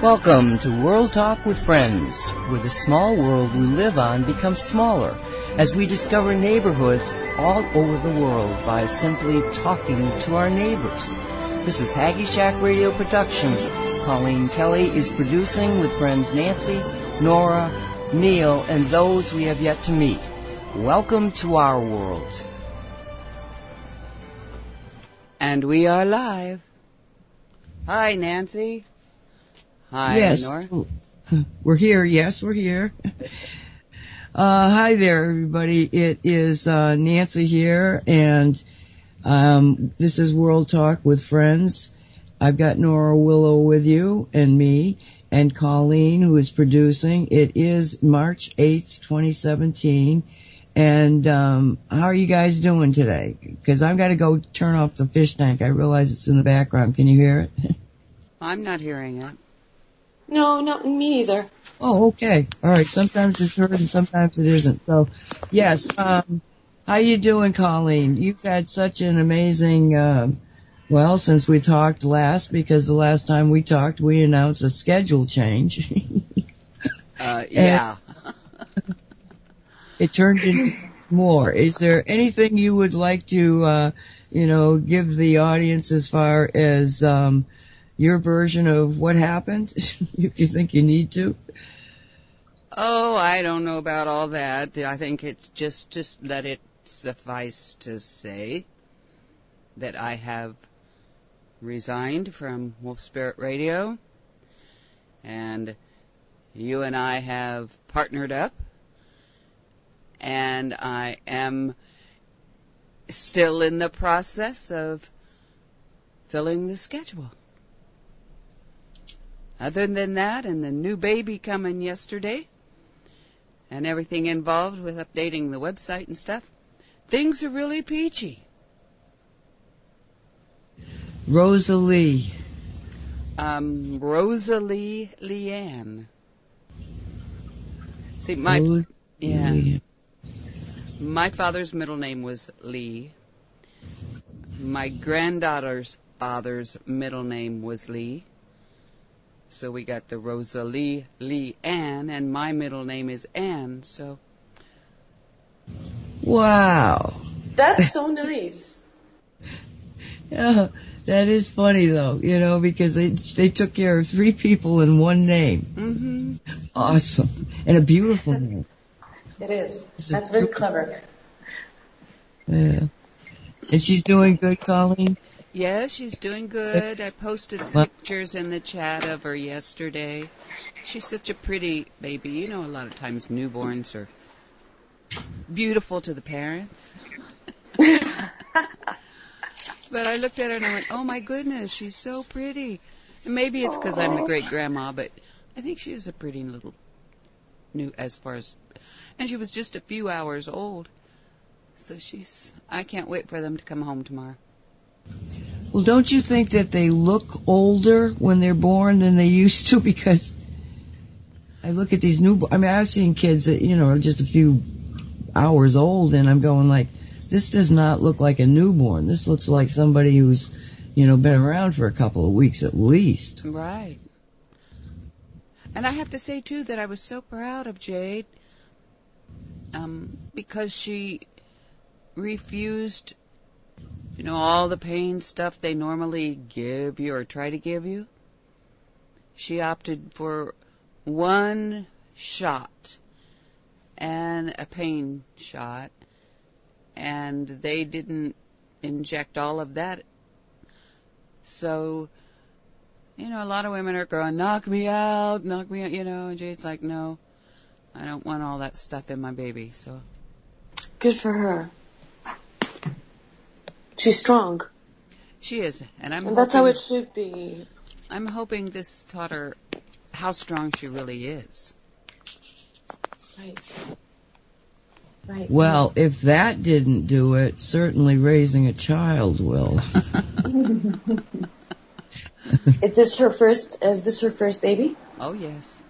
Welcome to World Talk with Friends, where the small world we live on becomes smaller as we discover neighborhoods all over the world by simply talking to our neighbors. This is HaggieShackRadio Productions. Colleen Kelly is producing with friends Nancy, Nora, Neil, and those we have yet to meet. Welcome to our world. And we are live. Hi, Nancy. Hi, yes. Nora. We're here. Yes, we're here. Hi there, everybody. It is Nancy here, and this is World Talk with Friends. I've got Nora, Willow with you, and me, and Colleen, who is producing. It is March 8th, 2017. And how are you guys doing today? Because I've got to go turn off the fish tank. I realize it's in the background. Can you hear it? I'm not hearing it. No, not me either. Oh, okay. All right. Sometimes it's heard and sometimes it isn't. So, yes. How you doing, Colleen? You've had such an amazing, well, since we talked last, because the last time we talked, we announced a schedule change. Yeah. It turned into more. Is there anything you would like to, give the audience as far as, your version of what happened, if you think you need to? Oh, I don't know about all that. I think it's just let it suffice to say that I have resigned from Wolf Spirit Radio, and you and I have partnered up, and I am still in the process of filling the schedule. Other than that, and the new baby coming yesterday, and everything involved with updating the website and stuff, things are really peachy. Rosalie. Rosalie Leanne. See, my father's middle name was Lee. My granddaughter's father's middle name was Lee. So we got the Rosalie Lee Ann, and my middle name is Ann, so. Wow. That's so nice. Yeah, that is funny though, because they took care of three people in one name. Mm-hmm. Awesome. And a beautiful name. It is. That's very clever. Yeah. And she's doing good, Colleen? Yeah, she's doing good. I posted pictures in the chat of her yesterday. She's such a pretty baby. A lot of times newborns are beautiful to the parents. But I looked at her and I went, oh my goodness, she's so pretty. And maybe it's because I'm the great-grandma, but I think she is a pretty little and she was just a few hours old. So I can't wait for them to come home tomorrow. Well, don't you think that they look older when they're born than they used to? Because I look at these I've seen kids that, are just a few hours old, and I'm going like, this does not look like a newborn. This looks like somebody who's, been around for a couple of weeks at least. Right. And I have to say, too, that I was so proud of Jade, because she refused all the pain stuff they normally give you or try to give you. She opted for one shot and a pain shot, and they didn't inject all of that. So, a lot of women are going, knock me out, and Jade's like, no, I don't want all that stuff in my baby, so. Good for her. She's strong. She is, and that's how it should be. I'm hoping this taught her how strong she really is. Right. Well, if that didn't do it, certainly raising a child will. Is this her first baby? Oh, yes.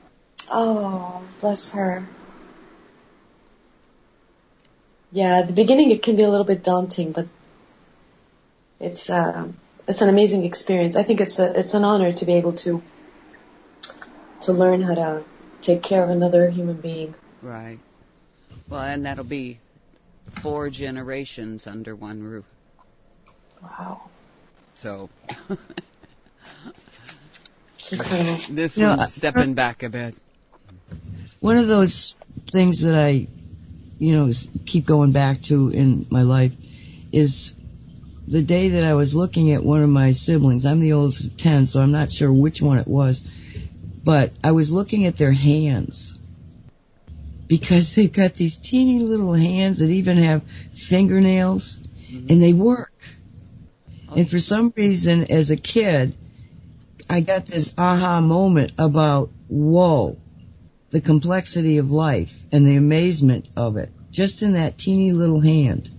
Oh, bless her. Yeah, at the beginning it can be a little bit daunting, but it's an amazing experience. I think it's an honor to be able to to learn how to take care of another human being. Right. Well, and that'll be 4 generations under one roof. Wow. So It's incredible. this one's stepping back a bit. One of those things that I, keep going back to in my life is the day that I was looking at one of my siblings. I'm the oldest of 10, so I'm not sure which one it was. But I was looking at their hands, because they've got these teeny little hands that even have fingernails, and they work. And for some reason, as a kid, I got this aha moment about, whoa, the complexity of life and the amazement of it, just in that teeny little hand.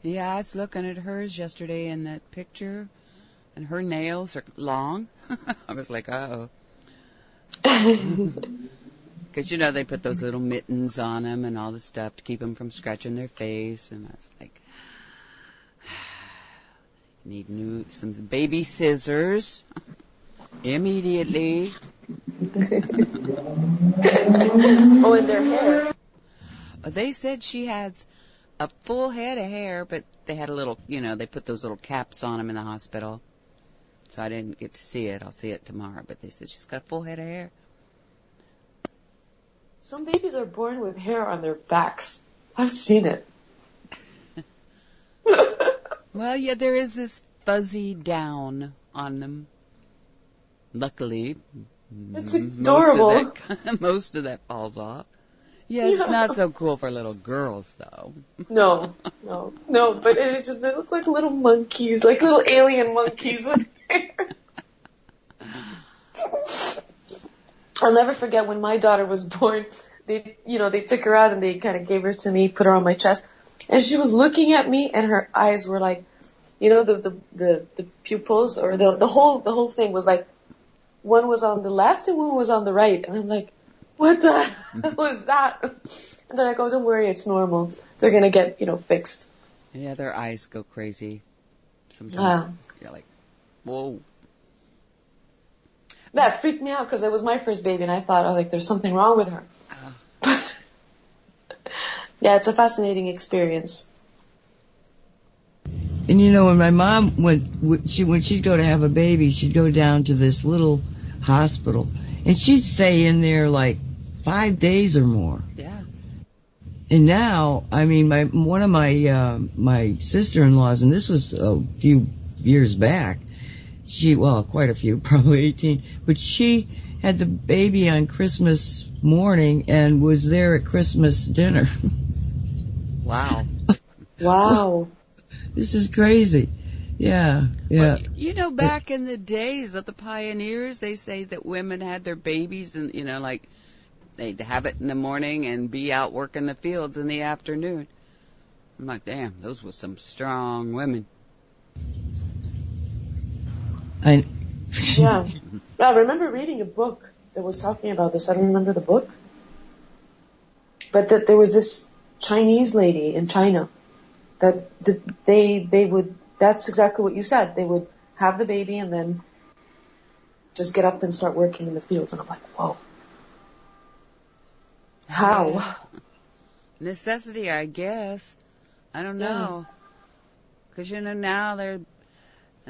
Yeah, I was looking at hers yesterday in that picture, and her nails are long. I was like, uh-oh. Because, they put those little mittens on them and all the stuff to keep them from scratching their face. And I was like, need some baby scissors immediately. Oh, and their hair. They said she has a full head of hair, but they had a little, they put those little caps on them in the hospital. So I didn't get to see it. I'll see it tomorrow. But they said she's got a full head of hair. Some babies are born with hair on their backs. I've seen it. Well, yeah, there is this fuzzy down on them. Luckily, it's adorable. Most of that falls off. Yeah, it's not so cool for little girls, though. No, but it's just, they look like little monkeys, like little alien monkeys with hair. I'll never forget when my daughter was born. They took her out and they kind of gave her to me, put her on my chest, and she was looking at me, and her eyes were like, the pupils, or the whole thing was like, one was on the left and one was on the right, and I'm like, what the hell was that? And then I go, don't worry, it's normal. They're gonna get, fixed. Yeah, their eyes go crazy. Sometimes you're like, whoa. That freaked me out because it was my first baby, and I thought, there's something wrong with her. Yeah, it's a fascinating experience. And when my mom when she'd go to have a baby, she'd go down to this little hospital, and she'd stay in there like 5 days or more. Yeah. And now, one of my sister-in-laws, and this was a few years back, quite a few, probably 18, but she had the baby on Christmas morning and was there at Christmas dinner. Wow. Wow. This is crazy. Yeah. Well, back in the days of the pioneers, they say that women had their babies and, they'd have it in the morning and be out working the fields in the afternoon. I'm like, damn, those were some strong women. Yeah. I remember reading a book that was talking about this. I don't remember the book. But that there was this Chinese lady in China that they would, that's exactly what you said. They would have the baby and then just get up and start working in the fields. And I'm like, whoa. How? Yeah. Necessity, I guess. I don't know. Because, now they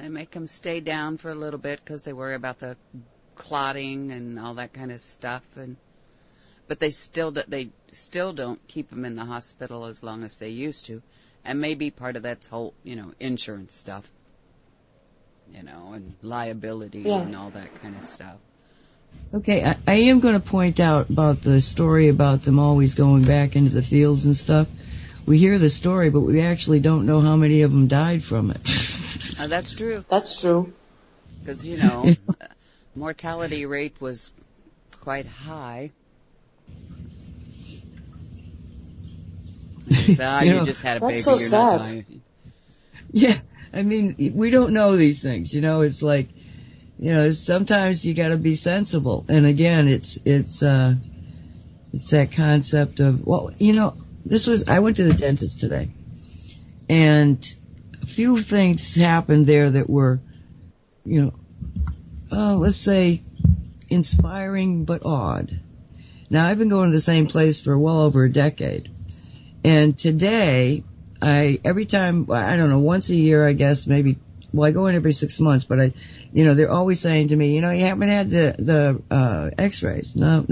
make them stay down for a little bit because they worry about the clotting and all that kind of stuff. But they still don't keep them in the hospital as long as they used to. And maybe part of that's whole, insurance stuff, and liability and all that kind of stuff. Okay, I am going to point out about the story about them always going back into the fields and stuff. We hear the story, but we actually don't know how many of them died from it. That's true. That's true. Because, mortality rate was quite high. You just had a baby, so you're sad. not dying. Yeah, we don't know these things. It's like, sometimes you got to be sensible. And again, it's that concept of, I went to the dentist today, and a few things happened there that were, let's say inspiring but odd. Now, I've been going to the same place for well over a decade. And today, every time, I don't know, once a year, I guess, maybe, well, I go in every 6 months, but they're always saying to me, you haven't had the x-rays. No.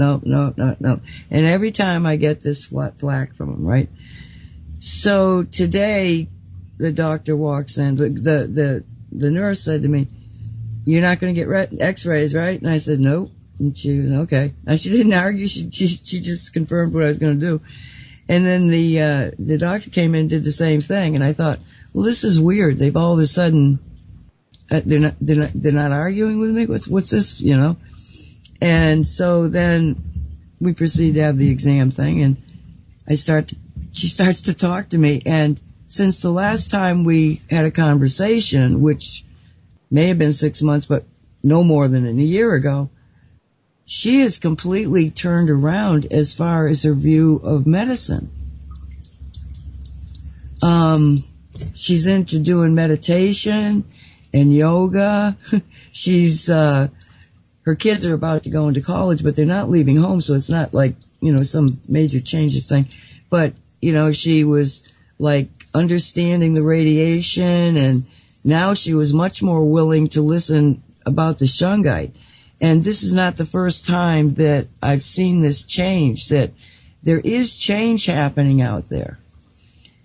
And every time I get this flack from them, right? So today, the doctor walks in, the nurse said to me, you're not going to get x-rays, right? And I said, nope. And she was, okay. Now, she didn't argue. She just confirmed what I was going to do. And then the doctor came in and did the same thing. And I thought, well, this is weird. They've all of a sudden, they're not arguing with me. What's this, And so then we proceed to have the exam thing, and she starts to talk to me. And since the last time we had a conversation, which may have been 6 months, but no more than a year ago, she has completely turned around as far as her view of medicine. She's into doing meditation and yoga. Her kids are about to go into college, but they're not leaving home, so it's not like, some major changes thing. But, she was like understanding the radiation, and now she was much more willing to listen about the shungite. And this is not the first time that I've seen this change, that there is change happening out there.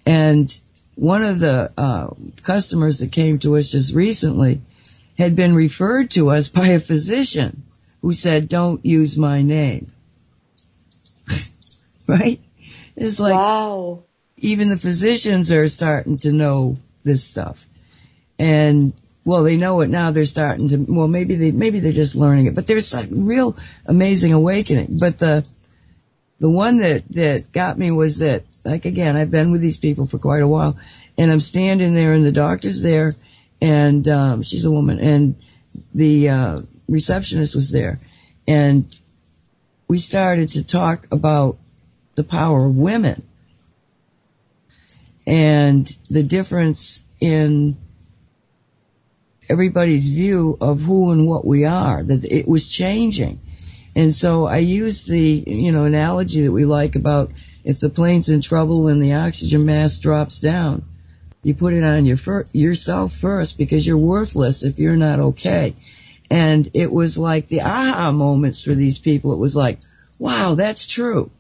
And one of the customers that came to us just recently had been referred to us by a physician who said, don't use my name. Right? It's like, wow. Even the physicians are starting to know this stuff. And, well, they know it now. They're starting to, well, maybe they're just learning it. But there's a real amazing awakening. But the one that got me was that, like, again, I've been with these people for quite a while, and I'm standing there, and the doctor's there, and she's a woman, and the receptionist was there, and we started to talk about the power of women and the difference in everybody's view of who and what we are, that it was changing. And so I used the, analogy that we like about if the plane's in trouble and the oxygen mask drops down, you put it on yourself first, because you're worthless if you're not okay. And it was like the aha moments for these people. It was like, wow, that's true.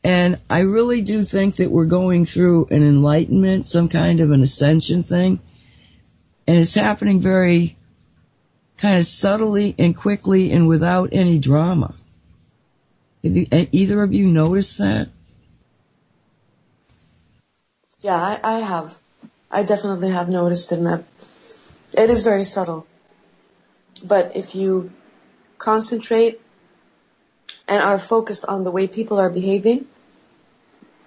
And I really do think that we're going through an enlightenment, some kind of an ascension thing. And it's happening very kind of subtly and quickly and without any drama. Have either of you noticed that? Yeah, I have. I definitely have noticed it, and it is very subtle. But if you concentrate and are focused on the way people are behaving,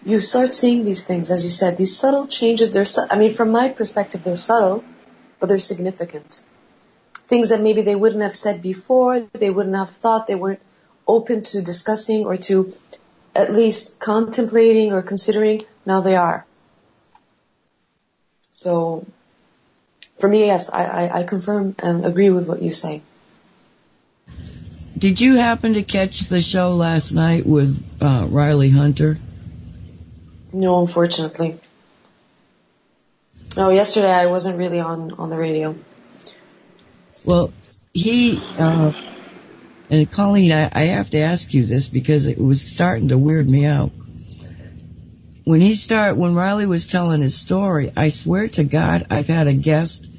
you start seeing these things, as you said, these subtle changes. From my perspective, they're subtle, but they're significant. Things that maybe they wouldn't have said before, they wouldn't have thought, they weren't open to discussing or to at least contemplating or considering, now they are. So, for me, yes, I confirm and agree with what you say. Did you happen to catch the show last night with Riley Hunter? No, unfortunately. No, yesterday I wasn't really on the radio. Well, he, and Colleen, I have to ask you this because it was starting to weird me out. When Riley was telling his story, I swear to God, I've had a guest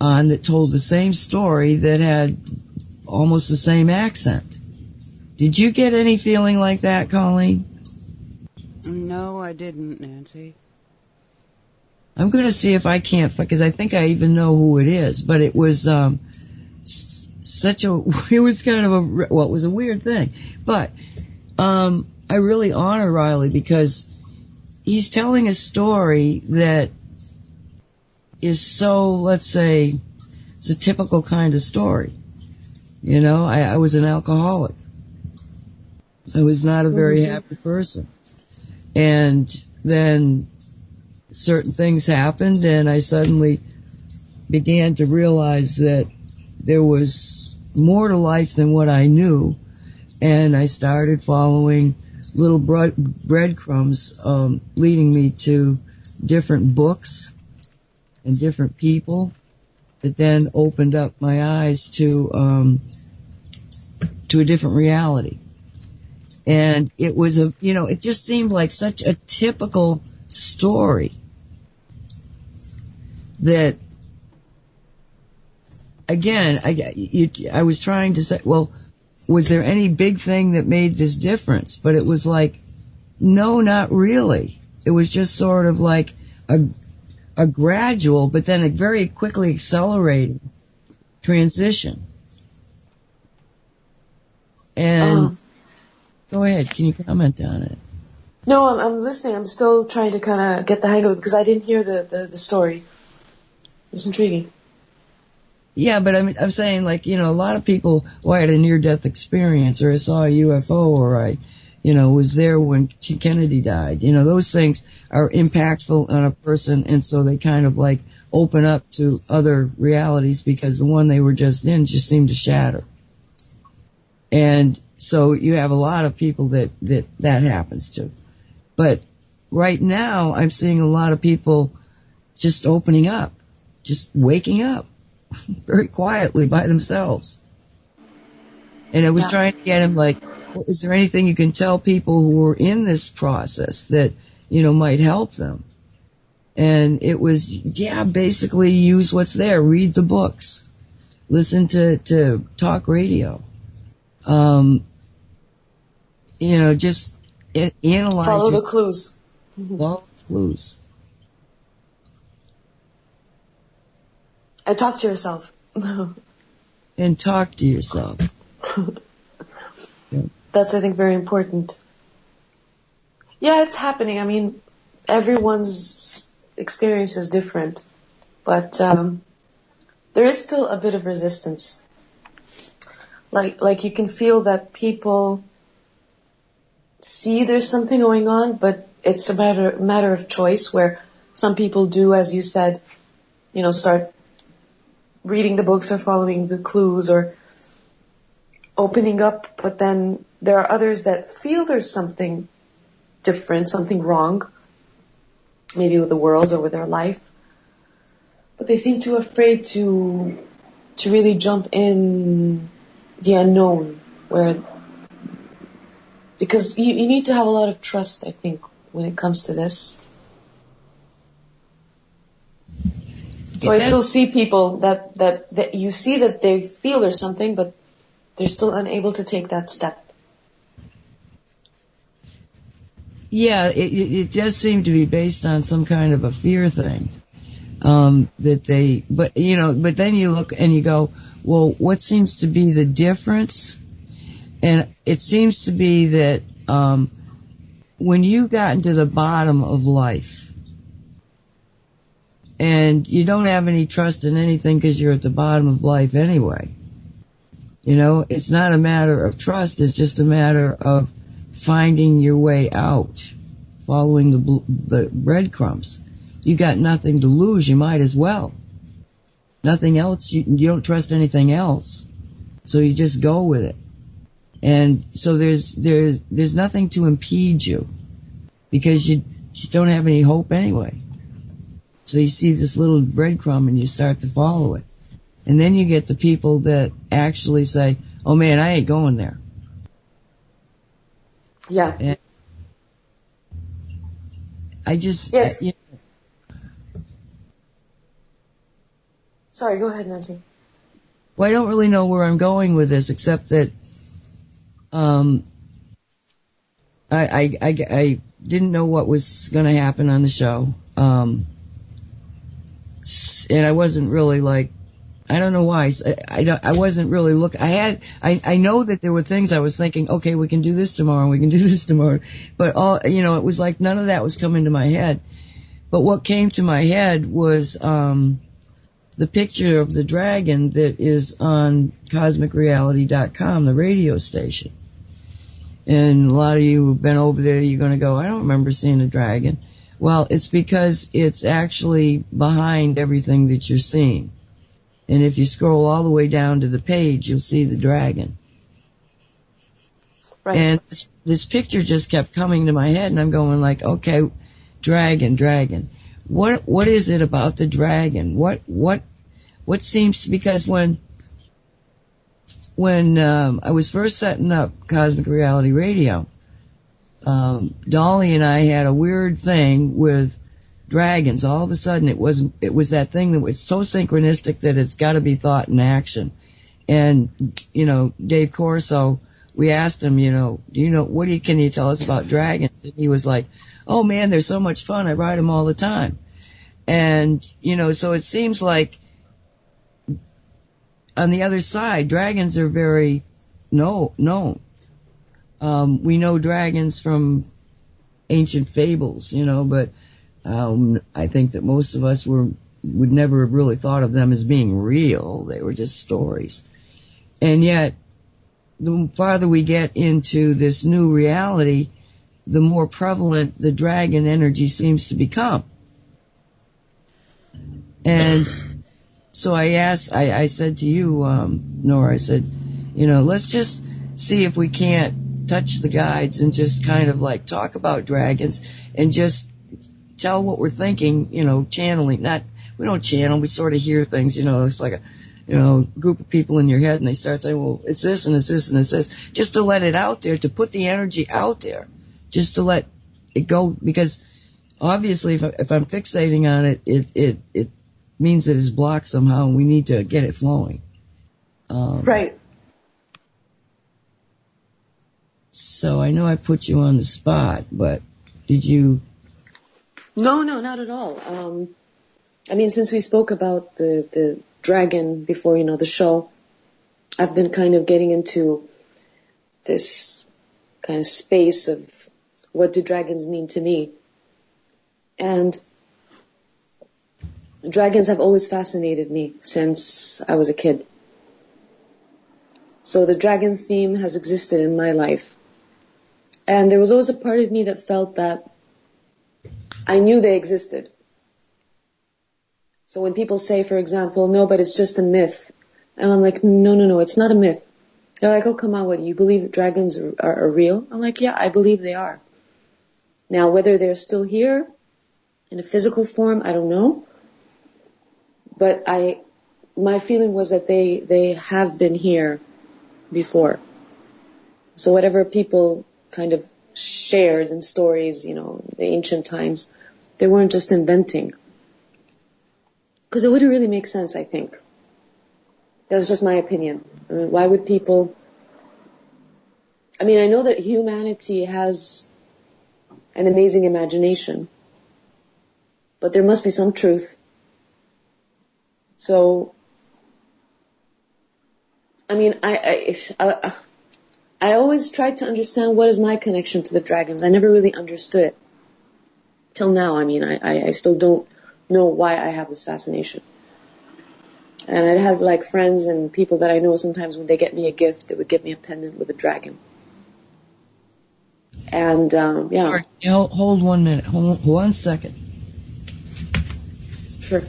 on that told the same story that had almost the same accent. Did you get any feeling like that, Colleen? No, I didn't, Nancy. I'm going to see if I can't, because I think I even know who it is, but it was it was kind of it was a weird thing. But I really honor Riley because he's telling a story that is so, let's say, it's a typical kind of story. I was an alcoholic. I was not a very happy person. And then certain things happened, and I suddenly began to realize that there was more to life than what I knew, and I started following little breadcrumbs leading me to different books and different people that then opened up my eyes to a different reality. And it was it just seemed like such a typical story that, again, I was trying to say, well, was there any big thing that made this difference? But it was like, no, not really. It was just sort of like a gradual, but then a very quickly accelerating transition. And go ahead, can you comment on it? No, I'm listening. I'm still trying to kind of get the hang of it because I didn't hear the story. It's intriguing. Yeah, but I'm saying, like, a lot of people, I had a near-death experience, or I saw a UFO, or I, was there when Kennedy died. Those things are impactful on a person, and so they kind of, like, open up to other realities because the one they were just in just seemed to shatter. And so you have a lot of people that happens to. But right now, I'm seeing a lot of people just opening up, just waking up. Very quietly by themselves. And I was trying to get him, like, well, is there anything you can tell people who are in this process that, might help them? And it was, basically use what's there. Read the books. Listen to talk radio. Just analyze. Follow the clues. Follow the clues. And talk to yourself. And talk to yourself. That's, I think, very important. Yeah, it's happening. I mean, everyone's experience is different. But there is still a bit of resistance. Like you can feel that people see there's something going on, but it's a matter of choice, where some people do, as you said, start reading the books or following the clues or opening up, but then there are others that feel there's something different, something wrong, maybe with the world or with their life, but they seem too afraid to really jump in the unknown, because you need to have a lot of trust, I think, when it comes to this. So I still see people that you see that they feel there's something, but they're still unable to take that step. Yeah, it does seem to be based on some kind of a fear thing. But then you look and you go, well, what seems to be the difference? And it seems to be that when you got to the bottom of life, and you don't have any trust in anything because you're at the bottom of life anyway. It's not a matter of trust, it's just a matter of finding your way out, following the breadcrumbs. You got nothing to lose, you might as well. Nothing else, you don't trust anything else. So you just go with it. And so there's nothing to impede you because you don't have any hope anyway. So you see this little breadcrumb and you start to follow it. And then you get the people that actually say, oh man, I ain't going there. Yeah. And I just... Yes. Sorry, go ahead, Nancy. Well, I don't really know where I'm going with this, except that I didn't know what was going to happen on the show. And I wasn't really like, I don't know why, I wasn't really looking, I know that there were things I was thinking, okay, we can do this tomorrow, we can do this tomorrow, but it was like none of that was coming to my head. But what came to my head was, the picture of the dragon that is on CosmicReality.com, the radio station. And a lot of you who've been over there, you're going to go, I don't remember seeing a dragon. Well, it's because it's actually behind everything that you're seeing. And if you scroll all the way down to the page, you'll see the dragon. Right. And this picture just kept coming to my head, and I'm going like, okay, dragon. What is it about the dragon? What seems to, because when I was first setting up Cosmic Reality Radio, Dolly and I had a weird thing with dragons. All of a sudden it was that thing that was so synchronistic that it's got to be thought in action. And, Dave Corso, we asked him, can you tell us about dragons? And he was like, oh man, they're so much fun. I ride them all the time. And, so it seems like on the other side, dragons are very known. We know dragons from ancient fables, but I think that most of us would never have really thought of them as being real. They were just stories. And yet, the farther we get into this new reality, the more prevalent the dragon energy seems to become. And so I said to you, Nora, I said, let's just see if we can't touch the guides and just kind of like talk about dragons and just tell what we're thinking, channeling. We don't channel, we sort of hear things, it's like a, group of people in your head, and they start saying, well, it's this and it's this and it's this, just to let it out there, to put the energy out there, just to let it go, because obviously if I'm fixating on it, it means that it's blocked somehow, and we need to get it flowing. Right. So I know I put you on the spot, but did you? No, not at all. Since we spoke about the dragon before, the show, I've been kind of getting into this kind of space of what do dragons mean to me. And dragons have always fascinated me since I was a kid. So the dragon theme has existed in my life. And there was always a part of me that felt that I knew they existed. So when people say, for example, no, but it's just a myth. And I'm like, no, it's not a myth. They're like, oh, come on, what, you believe that dragons are real? I'm like, yeah, I believe they are. Now, whether they're still here in a physical form, I don't know. But my feeling was that they have been here before. So whatever people kind of shared in stories, the ancient times, they weren't just inventing. Because it wouldn't really make sense, I think. That's just my opinion. Why would people... I know that humanity has an amazing imagination, but there must be some truth. So, I always tried to understand what is my connection to the dragons. I never really understood it. Till now, I still don't know why I have this fascination. And I'd have like friends and people that I know sometimes when they get me a gift, they would give me a pendant with a dragon. And, yeah. Hold 1 minute. Hold 1 second. Sure.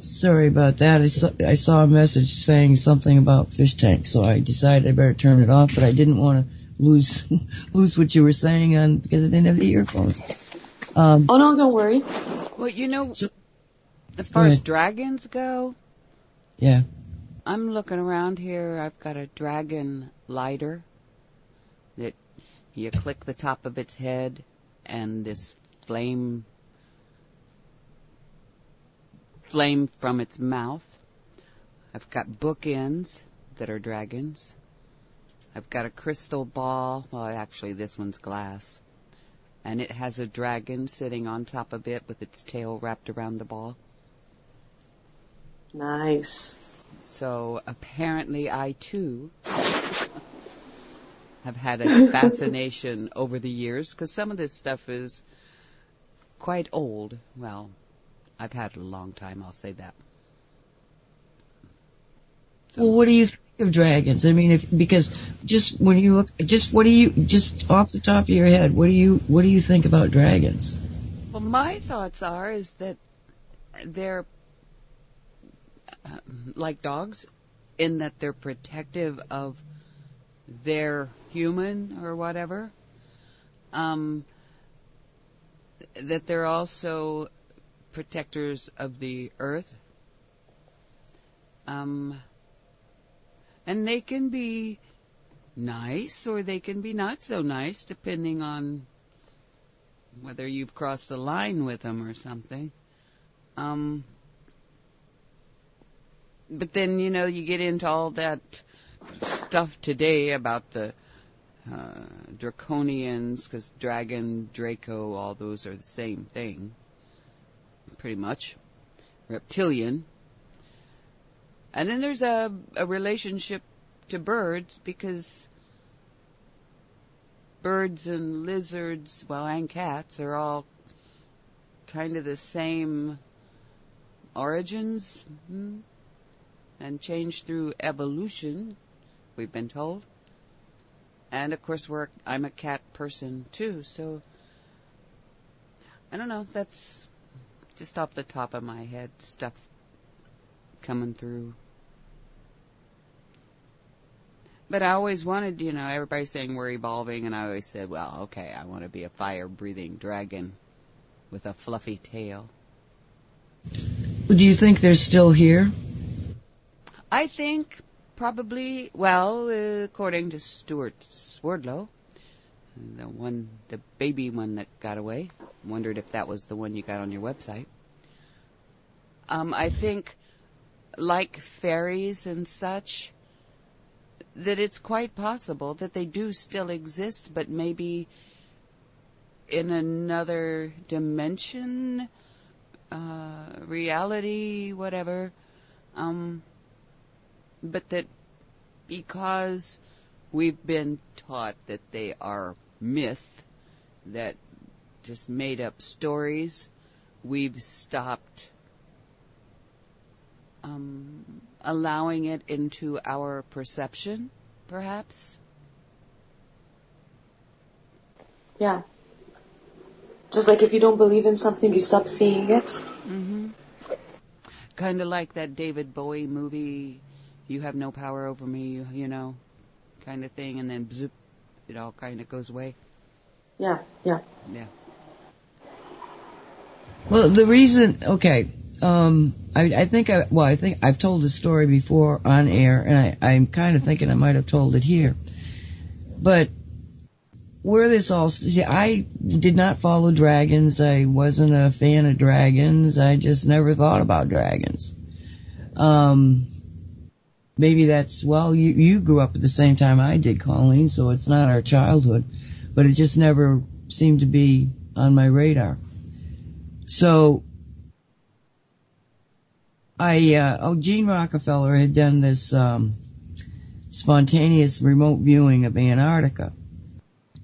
Sorry about that. I saw a message saying something about fish tanks, so I decided I better turn it off, but I didn't want to lose what you were saying because I didn't have the earphones. Oh, no, don't worry. Well, as far as dragons go, yeah, I'm looking around here. I've got a dragon lighter that you click the top of its head, and this flame from its mouth. I've got bookends that are dragons. I've got a crystal ball. Well, actually, this one's glass. And it has a dragon sitting on top of it with its tail wrapped around the ball. Nice. So apparently I, too, have had a fascination over the years, because some of this stuff is quite old. Well, I've had it a long time, I'll say that. So, well, what do you think of dragons? I mean, because just when you look, just off the top of your head, what do you think about dragons? Well, my thoughts is that they're like dogs in that they're protective of their human or whatever. That they're also protectors of the earth. And they can be nice or they can be not so nice depending on whether you've crossed a line with them or something. But then, you get into all that stuff today about the draconians, because dragon, Draco, all those are the same thing, pretty much. Reptilian. And then there's a relationship to birds, because birds and lizards, and cats are all kind of the same origins and changed through evolution, we've been told. And of course I'm a cat person too, so I don't know, that's just off the top of my head stuff coming through. But I always wanted, everybody's saying we're evolving, and I always said, well, okay, I want to be a fire-breathing dragon with a fluffy tail. Do you think they're still here? I think probably, according to Stuart Swerdlow, the baby one that got away, wondered if that was the one you got on your website. I think, like fairies and such, that it's quite possible that they do still exist, but maybe in another dimension, reality, whatever. But that because we've been taught that they are myth, that just made up stories, we've stopped allowing it into our perception, perhaps? Yeah. Just like if you don't believe in something, you stop seeing it. Mm-hmm. Kind of like that David Bowie movie, You Have No Power Over Me, kind of thing, and then zoop, it all kind of goes away. Yeah. Yeah. Well, the reason, okay, I think I've told the story before on air, and I'm kind of thinking I might have told it here. But where this all, I did not follow dragons. I wasn't a fan of dragons. I just never thought about dragons. Maybe that's, you grew up at the same time I did, Colleen, so it's not our childhood, but it just never seemed to be on my radar. So, Gene Rockefeller had done this spontaneous remote viewing of Antarctica.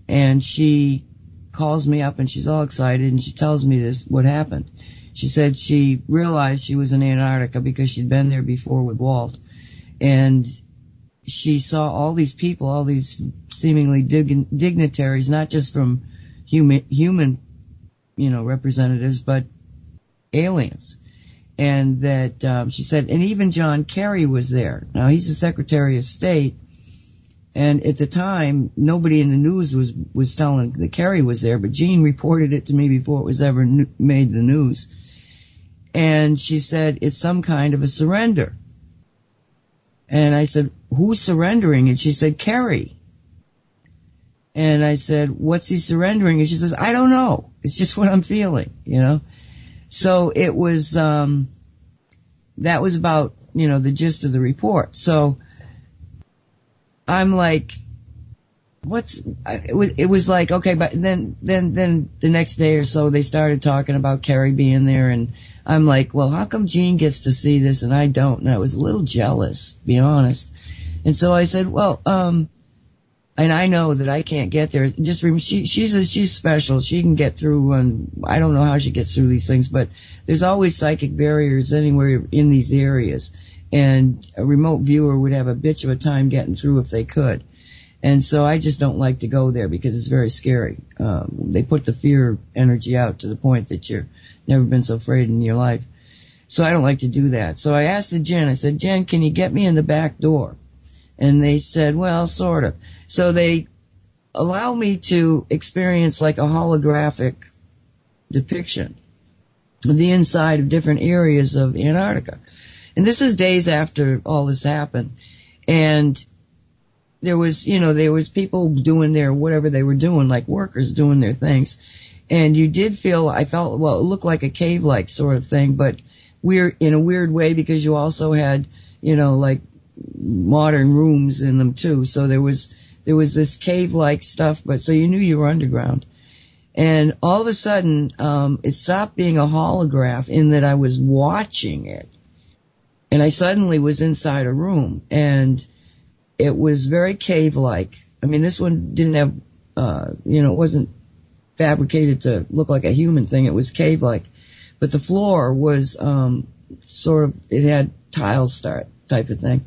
And she calls me up and she's all excited and she tells me what happened. She said she realized she was in Antarctica because she'd been there before with Walt. And she saw all these people, all these seemingly dignitaries, not just from human, representatives, but aliens. And that, she said, and even John Kerry was there. Now, he's the Secretary of State, and at the time, nobody in the news was telling that Kerry was there, but Jean reported it to me before it was ever made the news. And she said, it's some kind of a surrender. And I said, who's surrendering? And she said, Kerry. And I said, what's he surrendering? And she says, I don't know. It's just what I'm feeling, So it was, that was about, the gist of the report. So I'm like, it was like, okay, but then the next day or so they started talking about Kerry being there, and I'm like, well, how come Jean gets to see this and I don't? And I was a little jealous, to be honest. And so I said, well, and I know that I can't get there. Just remember, she's special. She can get through, and I don't know how she gets through these things, but there's always psychic barriers anywhere in these areas. and a remote viewer would have a bitch of a time getting through if they could. And so I just don't like to go there because it's very scary. They put the fear energy out to the point that you've never been so afraid in your life. So I don't like to do that. So I asked the Jen, I said, Jen, can you get me in the back door? And they said, well, sort of. So they allow me to experience like a holographic depiction of the inside of different areas of Antarctica. And this is days after all this happened. And there was people doing their whatever they were doing, like workers doing their things. And I felt, well, it looked like a cave-like sort of thing, but in a weird way because you also had, like modern rooms in them too. So there was this cave-like stuff, but so you knew you were underground. And all of a sudden, it stopped being a holograph in that I was watching it. And I suddenly was inside a room, and it was very cave-like. I mean, this one didn't have, it wasn't fabricated to look like a human thing. It was cave-like. But the floor was it had tiles type of thing.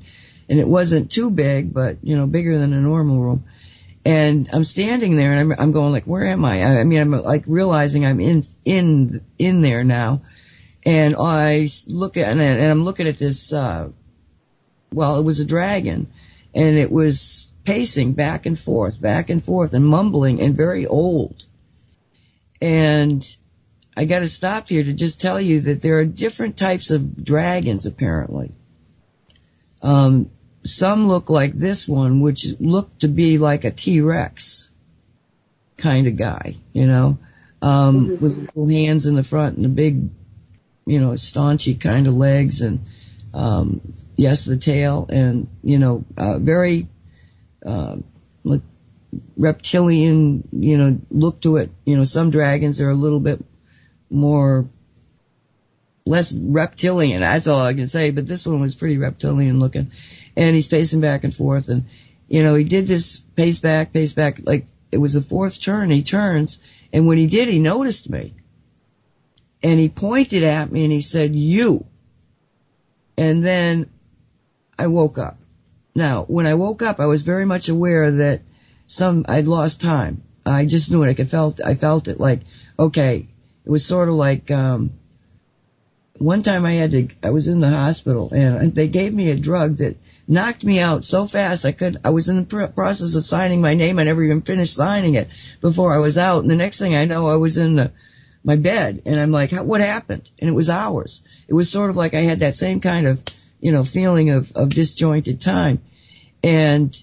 And it wasn't too big, but, bigger than a normal room. And I'm standing there, and I'm going like, where am I? I mean, I'm like realizing I'm in there now. And I look at, and I'm looking at this, it was a dragon. And it was pacing back and forth, and mumbling, and very old. And I got to stop here to just tell you that there are different types of dragons, apparently. Some look like this one, which looked to be like a T-Rex kind of guy, with little hands in the front and a big, staunchy kind of legs, and the tail, and very like reptilian, look to it. Some dragons are a little bit less reptilian, that's all I can say, but this one was pretty reptilian looking. And he's pacing back and forth, and he did this pace back, like it was the fourth turn. He turns, and when he did, he noticed me. And he pointed at me and he said, "You." And then I woke up. Now, when I woke up, I was very much aware that I'd lost time. I just knew it. I felt it like, okay, it was sort of like, one time I was in the hospital, and they gave me a drug that knocked me out so fast I was in the process of signing my name. I never even finished signing it before I was out. And the next thing I know, I was in my bed, and I'm like, what happened? And it was hours. It was sort of like I had that same kind of, feeling of disjointed time. And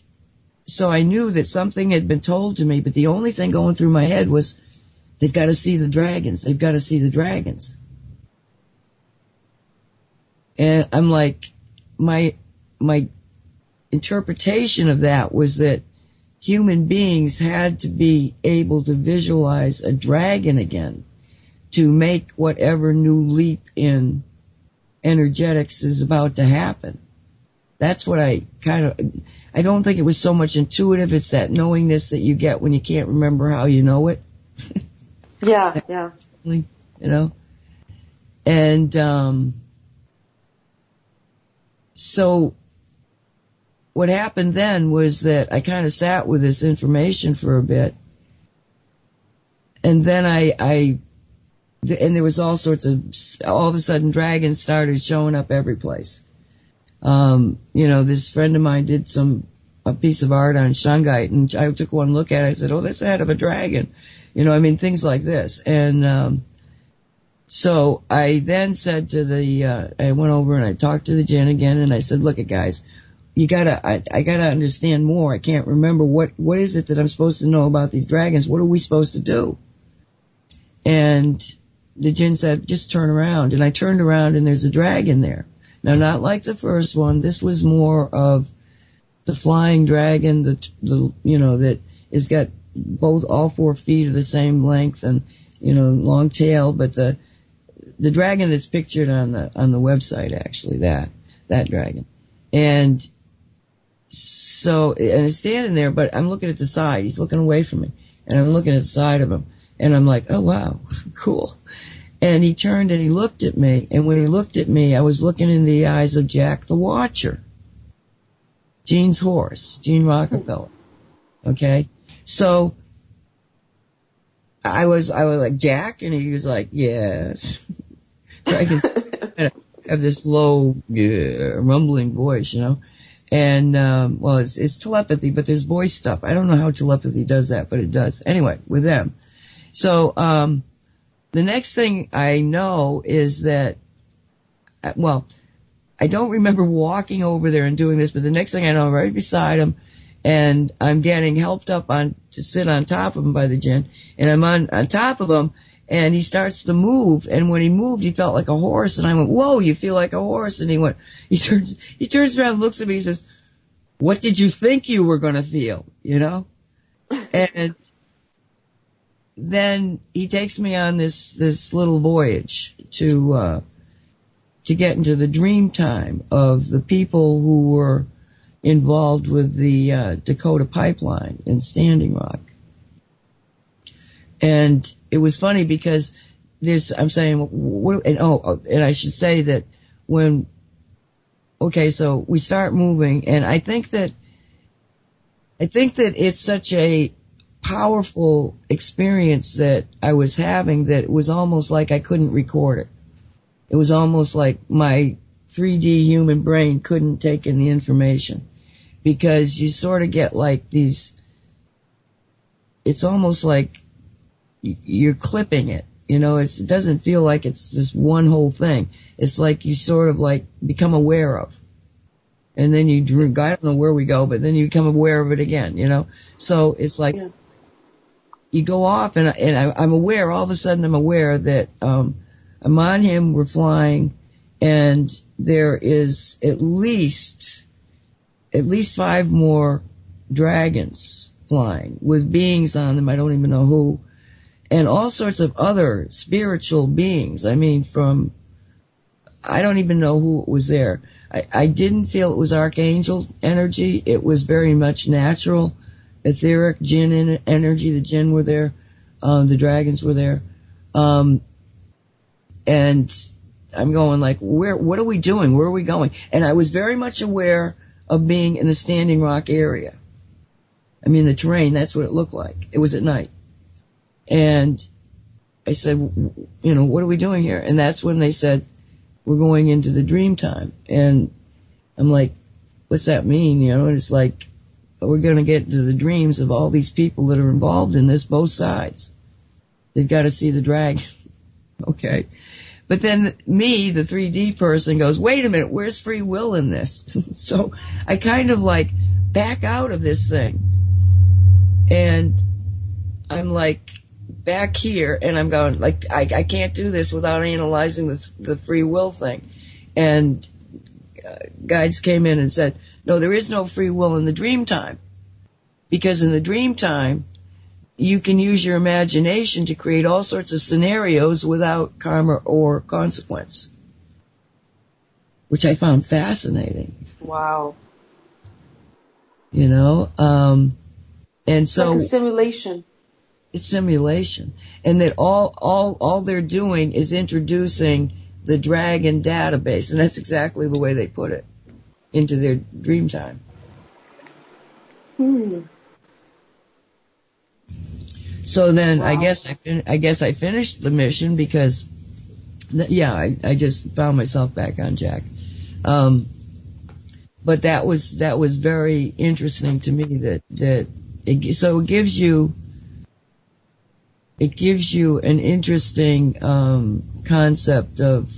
so I knew that something had been told to me, but the only thing going through my head was, they've got to see the dragons. They've got to see the dragons. And I'm like, my interpretation of that was that human beings had to be able to visualize a dragon again to make whatever new leap in energetics is about to happen. That's what I don't think it was so much intuitive. It's that knowingness that you get when you can't remember how you know it. Yeah. And, so what happened then was that I kind of sat with this information for a bit. And then and there was all of a sudden dragons started showing up every place. This friend of mine did a piece of art on shungite, and I took one look at it. I said, oh, that's the head of a dragon. Things like this. And, so I then said to I went over and I talked to the Jen again, and I said, look, guys, I gotta understand more. I can't remember what is it that I'm supposed to know about these dragons? What are we supposed to do? And the Jen said, just turn around. And I turned around, and there's a dragon there. Now, not like the first one. This was more of the flying dragon, that has got all 4 feet of the same length and, long tail, but the dragon that's pictured on the website, actually, that dragon. And so, and it's standing there, but I'm looking at the side. He's looking away from me, and I'm looking at the side of him, and I'm like, oh wow, cool. And he turned and he looked at me, and when he looked at me, I was looking in the eyes of Jack the Watcher, Gene's horse, Gene Rockefeller. Okay? So, I was like, Jack? And he was like, yes. I can have this low, rumbling voice, you know? And, well, it's telepathy, but there's voice stuff. I don't know how telepathy does that, but it does. Anyway, with them. So, the next thing I know is that, well, I don't remember walking over there and doing this, but the next thing I know, I'm right beside him, and I'm getting helped up to sit on top of him by the Jinn, and I'm on top of him, and he starts to move, and when he moved, he felt like a horse, and I went, whoa, you feel like a horse, and he turns around and looks at me and says, what did you think you were going to feel, you know? And then he takes me on this little voyage to get into the dream time of the people who were involved with the Dakota pipeline in Standing Rock. And it was funny because I'm saying, and I should say that so we start moving, and I think that it's such a powerful experience that I was having that it was almost like I couldn't record it. It was almost like my 3D human brain couldn't take in the information, because you sort of get like these, it's almost like you're clipping it, you know, it doesn't feel like it's this one whole thing. It's like you sort of like become aware of. And then I don't know where we go, but then you become aware of it again, you know? So it's like, you go off, and I'm aware, all of a sudden I'm aware that, I'm on him, we're flying, and there is at least 5 more dragons flying with beings on them, I don't even know who, and all sorts of other spiritual beings. I mean, I don't even know who was there. I didn't feel it was archangel energy. It was very much natural, etheric Jinn energy. The Jinn were there. The dragons were there. And I'm going like, what are we doing? Where are we going? And I was very much aware of being in the Standing Rock area. I mean, the terrain, that's what it looked like. It was at night. And I said, you know, what are we doing here? And that's when they said, we're going into the dream time. And I'm like, what's that mean? You know, and it's like, we're going to get into the dreams of all these people that are involved in this, both sides. They've got to see the dragon. Okay. But then me, the 3D person, goes, wait a minute, where's free will in this? So I kind of like back out of this thing. And I'm like back here, and I'm going, like, I can't do this without analyzing the free will thing. And guides came in and said, no, there is no free will in the dream time. Because in the dream time, you can use your imagination to create all sorts of scenarios without karma or consequence, which I found fascinating. Wow. You know, and so like a simulation. It's simulation, and that all they're doing is introducing the dragon database, and that's exactly the way they put it into their dream time. So then, wow. I guess I finished the mission because, I just found myself back on Jack. But that was very interesting to me so it gives you an interesting concept of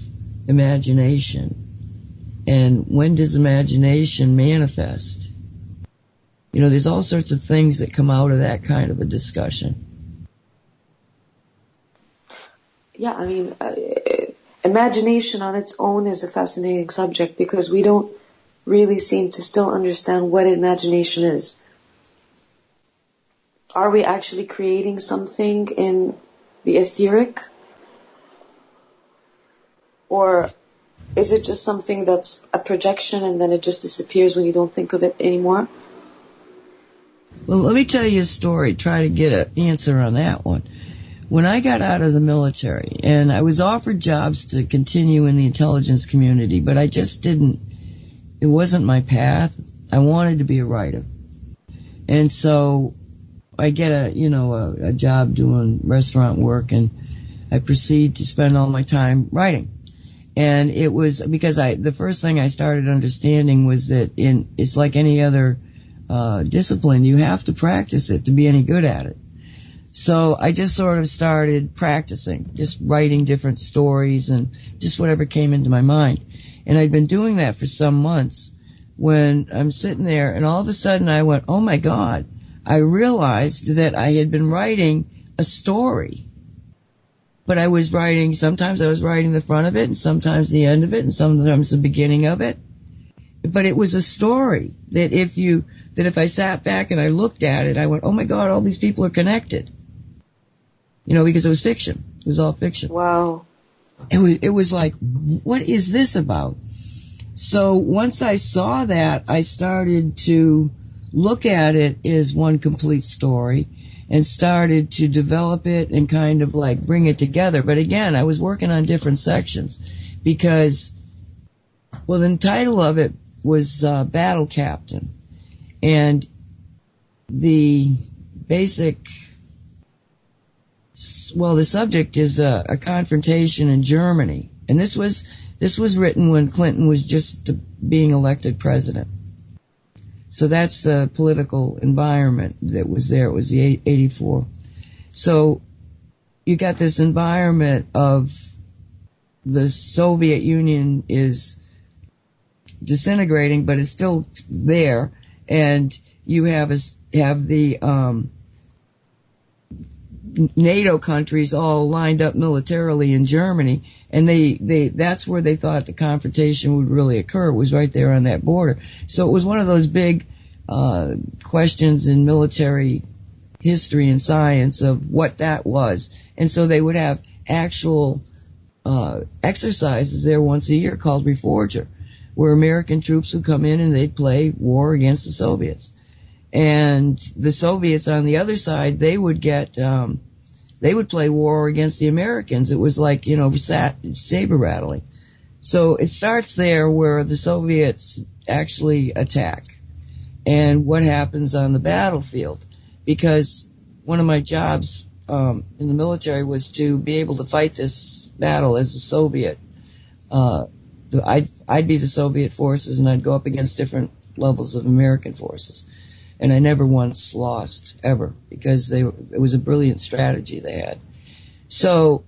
imagination. And when does imagination manifest? You know, there's all sorts of things that come out of that kind of a discussion. Yeah, I mean, imagination on its own is a fascinating subject because we don't really seem to still understand what imagination is. Are we actually creating something in the etheric? Or is it just something that's a projection and then it just disappears when you don't think of it anymore? Well, let me tell you a story, try to get an answer on that one. when I got out of the military, and I was offered jobs to continue in the intelligence community, but I just didn't, it wasn't my path. I wanted to be a writer. And so I get a job doing restaurant work, and I proceed to spend all my time writing. And it was because the first thing I started understanding was that it's like any other discipline, you have to practice it to be any good at it. So I just sort of started practicing, just writing different stories and just whatever came into my mind. And I'd been doing that for some months when I'm sitting there, and all of a sudden I went, oh my God, I realized that I had been writing a story. But I was writing, sometimes I was writing the front of it, and sometimes the end of it, and sometimes the beginning of it. But it was a story that if I sat back and I looked at it, I went, oh my God, all these people are connected. Because it was fiction. It was all fiction. Wow. It was like, what is this about? So once I saw that, I started to look at it as one complete story and started to develop it and kind of like bring it together. But again, I was working on different sections because, the title of it was Battle Captain. And the subject is a confrontation in Germany. And this was written when Clinton was just being elected president. So that's the political environment that was there. It was the 84. So you got this environment of the Soviet Union is disintegrating, but it's still there, and you have the NATO countries all lined up militarily in Germany, and that's where they thought the confrontation would really occur. It was right there on that border. So it was one of those big questions in military history and science of what that was. And so they would have actual exercises there once a year called Reforger, where American troops would come in and they'd play war against the Soviets. And the Soviets on the other side, they would play war against the Americans. It was like, saber rattling. So it starts there where the Soviets actually attack and what happens on the battlefield. Because one of my jobs in the military was to be able to fight this battle as a Soviet. I'd be the Soviet forces, and I'd go up against different levels of American forces. And I never once lost, ever, because it was a brilliant strategy they had. So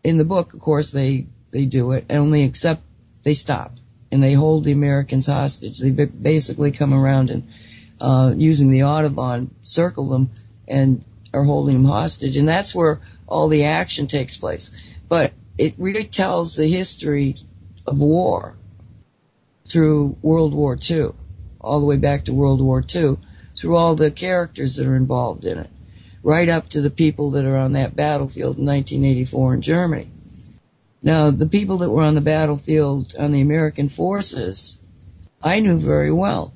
in the book, of course, they do it, only except they stop, and they hold the Americans hostage. They basically come around and using the Audubon, circle them and are holding them hostage. And that's where all the action takes place. But it really tells the history of war through World War II, all the way back to World War II, through all the characters that are involved in it, right up to the people that are on that battlefield in 1984 in Germany. Now, the people that were on the battlefield on the American forces, I knew very well,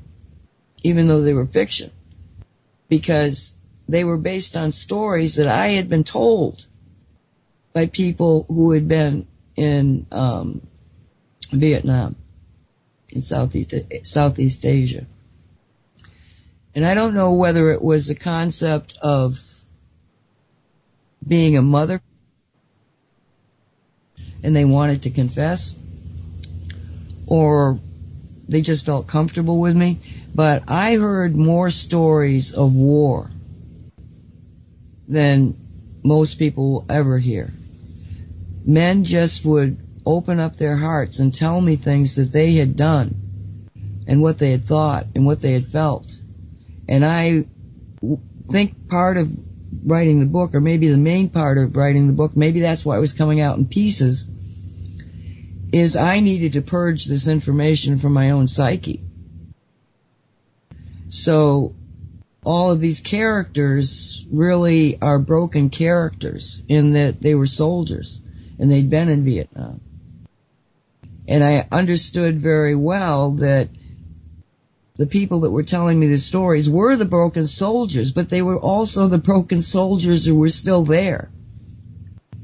even though they were fiction, because they were based on stories that I had been told by people who had been in Vietnam, in Southeast Asia. And I don't know whether it was a concept of being a mother and they wanted to confess, or they just felt comfortable with me. But I heard more stories of war than most people will ever hear. Men just would open up their hearts and tell me things that they had done and what they had thought and what they had felt. And I think part of writing the book, or maybe the main part of writing the book, maybe that's why it was coming out in pieces, is I needed to purge this information from my own psyche. So all of these characters really are broken characters in that they were soldiers and they'd been in Vietnam. And I understood very well that the people that were telling me the stories were the broken soldiers, but they were also the broken soldiers who were still there.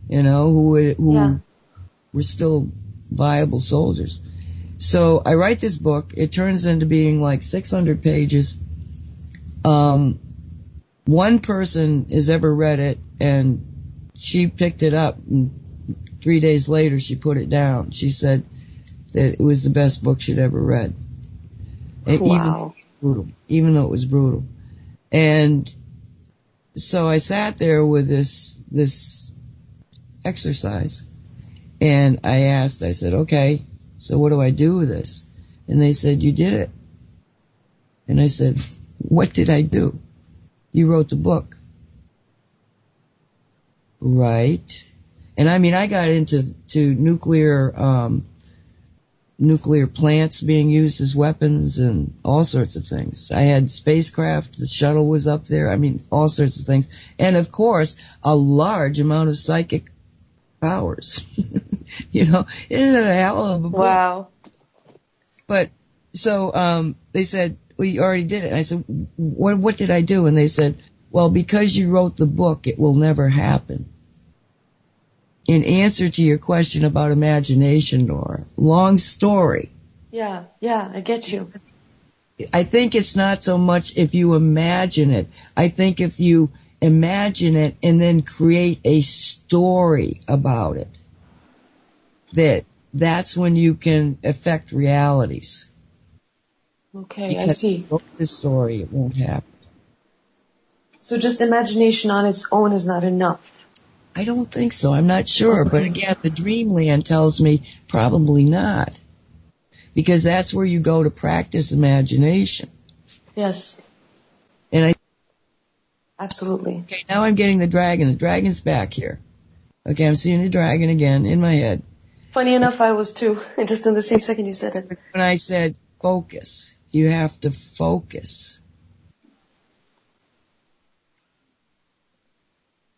who were still viable soldiers. So I write this book. It turns into being like 600 pages. One person has ever read it, and she picked it up, and 3 days later she put it down. She said that it was the best book she'd ever read. Wow. Even though it was brutal. And so I sat there with this exercise, and I said, okay, so what do I do with this? And they said, you did it. And I said, what did I do? You wrote the book. Right. And I mean, I got into nuclear plants being used as weapons and all sorts of things. I had spacecraft, the shuttle was up there, I mean, all sorts of things. And of course, a large amount of psychic powers. Isn't it a hell of a book? Wow. But, so, they said, well, you already did it. And I said, what did I do? And they said, well, because you wrote the book, it will never happen. In answer to your question about imagination, Nora, long story. Yeah, I get you. I think it's not so much if you imagine it. I think if you imagine it and then create a story about it, that's when you can affect realities. Okay, because I see. If you wrote the story, it won't happen. So just imagination on its own is not enough. I don't think so. I'm not sure. Okay. But again, the dreamland tells me probably not. Because that's where you go to practice imagination. Yes. And Absolutely. Okay, now I'm getting the dragon. The dragon's back here. Okay, I'm seeing the dragon again in my head. Funny enough, I was too. Just in the same second you said it. When I said focus, you have to focus.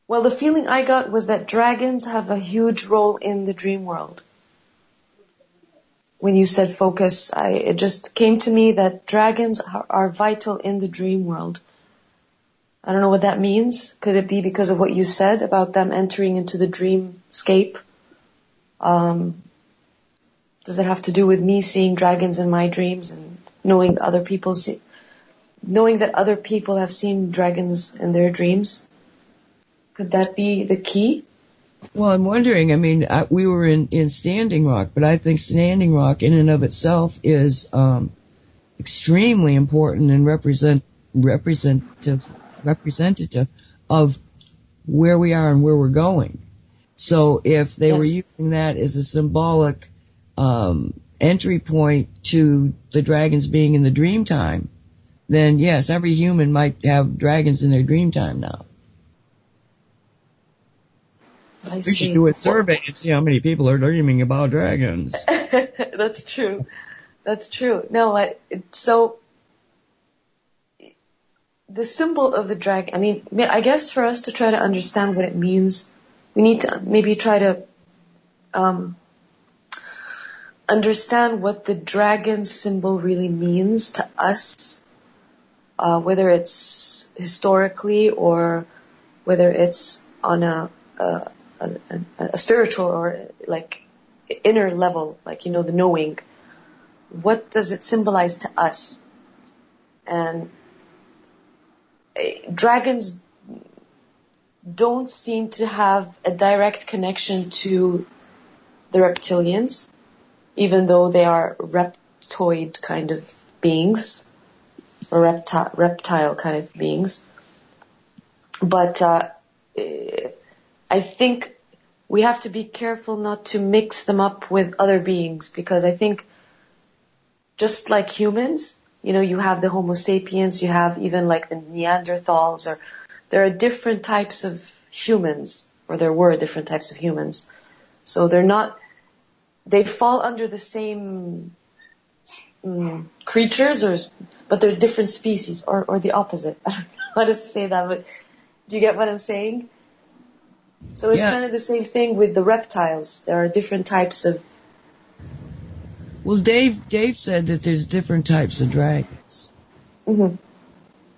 Well, the feeling I got was that dragons have a huge role in the dream world. When you said focus, it just came to me that dragons are vital in the dream world. I don't know what that means. Could it be because of what you said about them entering into the dreamscape? Does it have to do with me seeing dragons in my dreams and knowing that other people have seen dragons in their dreams? Could that be the key? Well, I'm wondering, we were in Standing Rock, but I think Standing Rock in and of itself is extremely important and representative of where we are and where we're going. So if they were using that as a symbolic entry point to the dragons being in the dream time, then yes, every human might have dragons in their dream time now. I We see. should do a survey and see how many people are dreaming about dragons. That's true. No, so the symbol of the dragon, I guess for us to try to understand what it means, we need to maybe try to understand what the dragon symbol really means to us, whether it's historically or whether it's on a spiritual or like inner level, like, the knowing. What does it symbolize to us? And dragons don't seem to have a direct connection to the reptilians, even though they are reptoid kind of beings, or reptile kind of beings. But I think we have to be careful not to mix them up with other beings, because I think just like humans, you have the Homo sapiens, you have even like the Neanderthals, or there are different types of humans, or there were different types of humans. So they fall under the same creatures, but they're different species, or the opposite. I don't know how to say that, but do you get what I'm saying? So it's kind of the same thing with the reptiles. There are different types of... Well, Dave said that there's different types of dragons. Mm-hmm.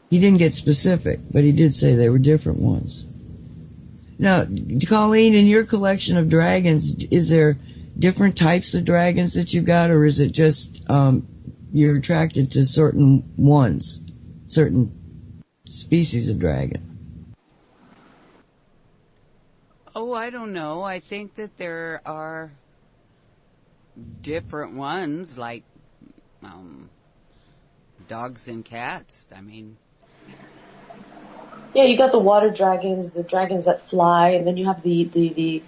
He didn't get specific, but he did say they were different ones. Now, Colleen, in your collection of dragons, is there different types of dragons that you got, or is it just you're attracted to certain ones, certain species of dragon? Oh, I don't know. I think that there are different ones, like dogs and cats. I mean, Yeah, you got the water dragons, the dragons that fly, and then you have the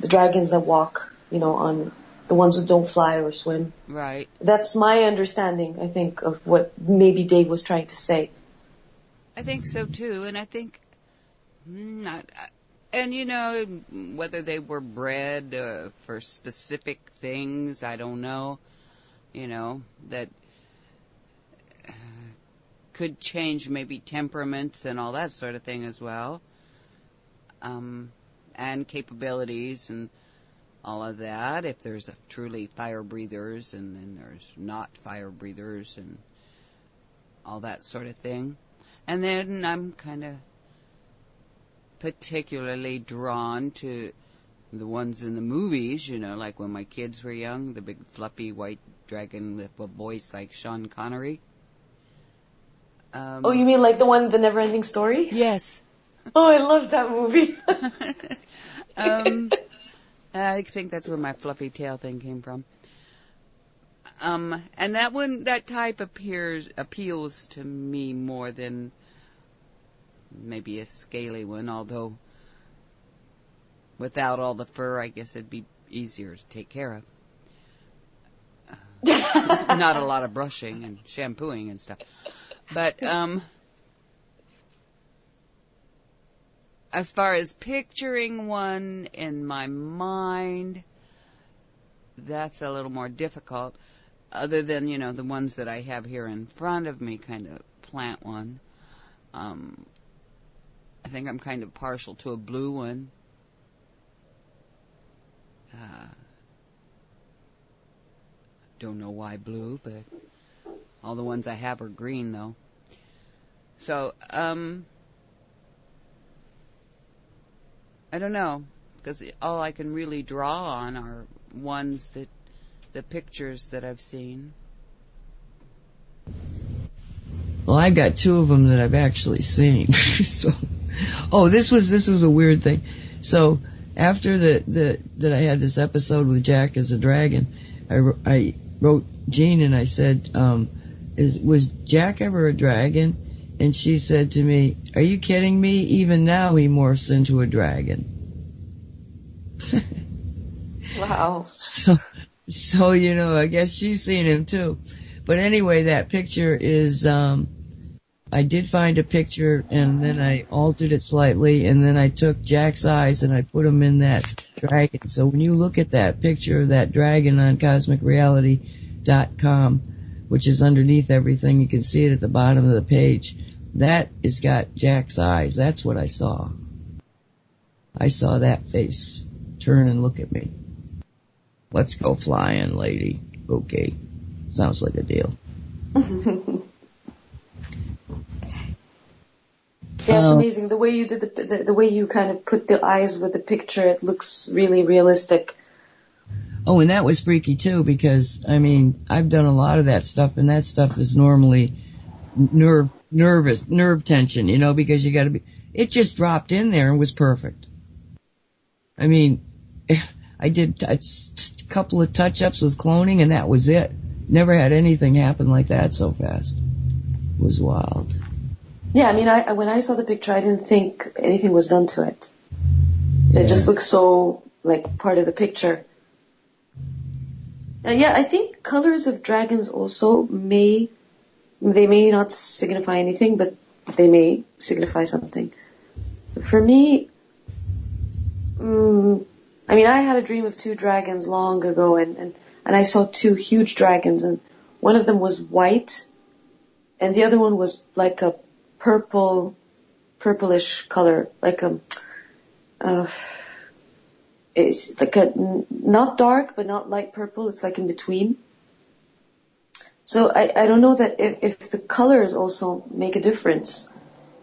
dragons that walk, on the ones who don't fly or swim. right. That's my understanding, I think, of what maybe Dave was trying to say. I think so too, and I think not. And whether they were bred for specific things, I don't know. That could change maybe temperaments and all that sort of thing as well, and capabilities and all of that. If there's truly fire breathers and then there's not fire breathers and all that sort of thing. And then I'm kind of particularly drawn to the ones in the movies, like when my kids were young, the big fluffy white dragon with a voice like Sean Connery. Oh, you mean like the one, The Never-Ending Story? Yes. Oh, I love that movie. I think that's where my fluffy tail thing came from. And that type appeals to me more than maybe a scaly one, although without all the fur, I guess it'd be easier to take care of. Not a lot of brushing and shampooing and stuff. But as far as picturing one in my mind, that's a little more difficult. Other than, the ones that I have here in front of me, kind of plant one. I think I'm kind of partial to a blue one. Don't know why blue, but all the ones I have are green, though. So, I don't know, because all I can really draw on are ones that, the pictures that I've seen. Well, I've got two of them that I've actually seen. This was a weird thing. So after that I had this episode with Jack as a dragon, I wrote Jean and I said, was Jack ever a dragon? And she said to me, "Are you kidding me? Even now he morphs into a dragon." Wow. So I guess she's seen him too. But anyway, that picture is, I did find a picture and then I altered it slightly and then I took Jack's eyes and I put them in that dragon. So when you look at that picture of that dragon on CosmicReality.com, which is underneath everything, you can see it at the bottom of the page. That has got Jack's eyes. That's what I saw. I saw that face. Turn and look at me. Let's go flying, lady. Okay. Sounds like a deal. Yeah, it's amazing. The way you did the way you kind of put the eyes with the picture, it looks really realistic. Oh, and that was freaky too, because, I've done a lot of that stuff, and that stuff is normally nerve tension, because you gotta be, it just dropped in there and was perfect. I did a couple of touch-ups with cloning, and that was it. Never had anything happen like that so fast. It was wild. Yeah, when I saw the picture, I didn't think anything was done to it. Yeah. It just looks so, like, part of the picture. Yeah, I think colors of dragons also may not signify anything, but they may signify something. For me, I had a dream of two dragons long ago, and I saw two huge dragons, and one of them was white, and the other one was like a purplish color, like it's like a, not dark, but not light purple, it's like in between. So I don't know that if the colors also make a difference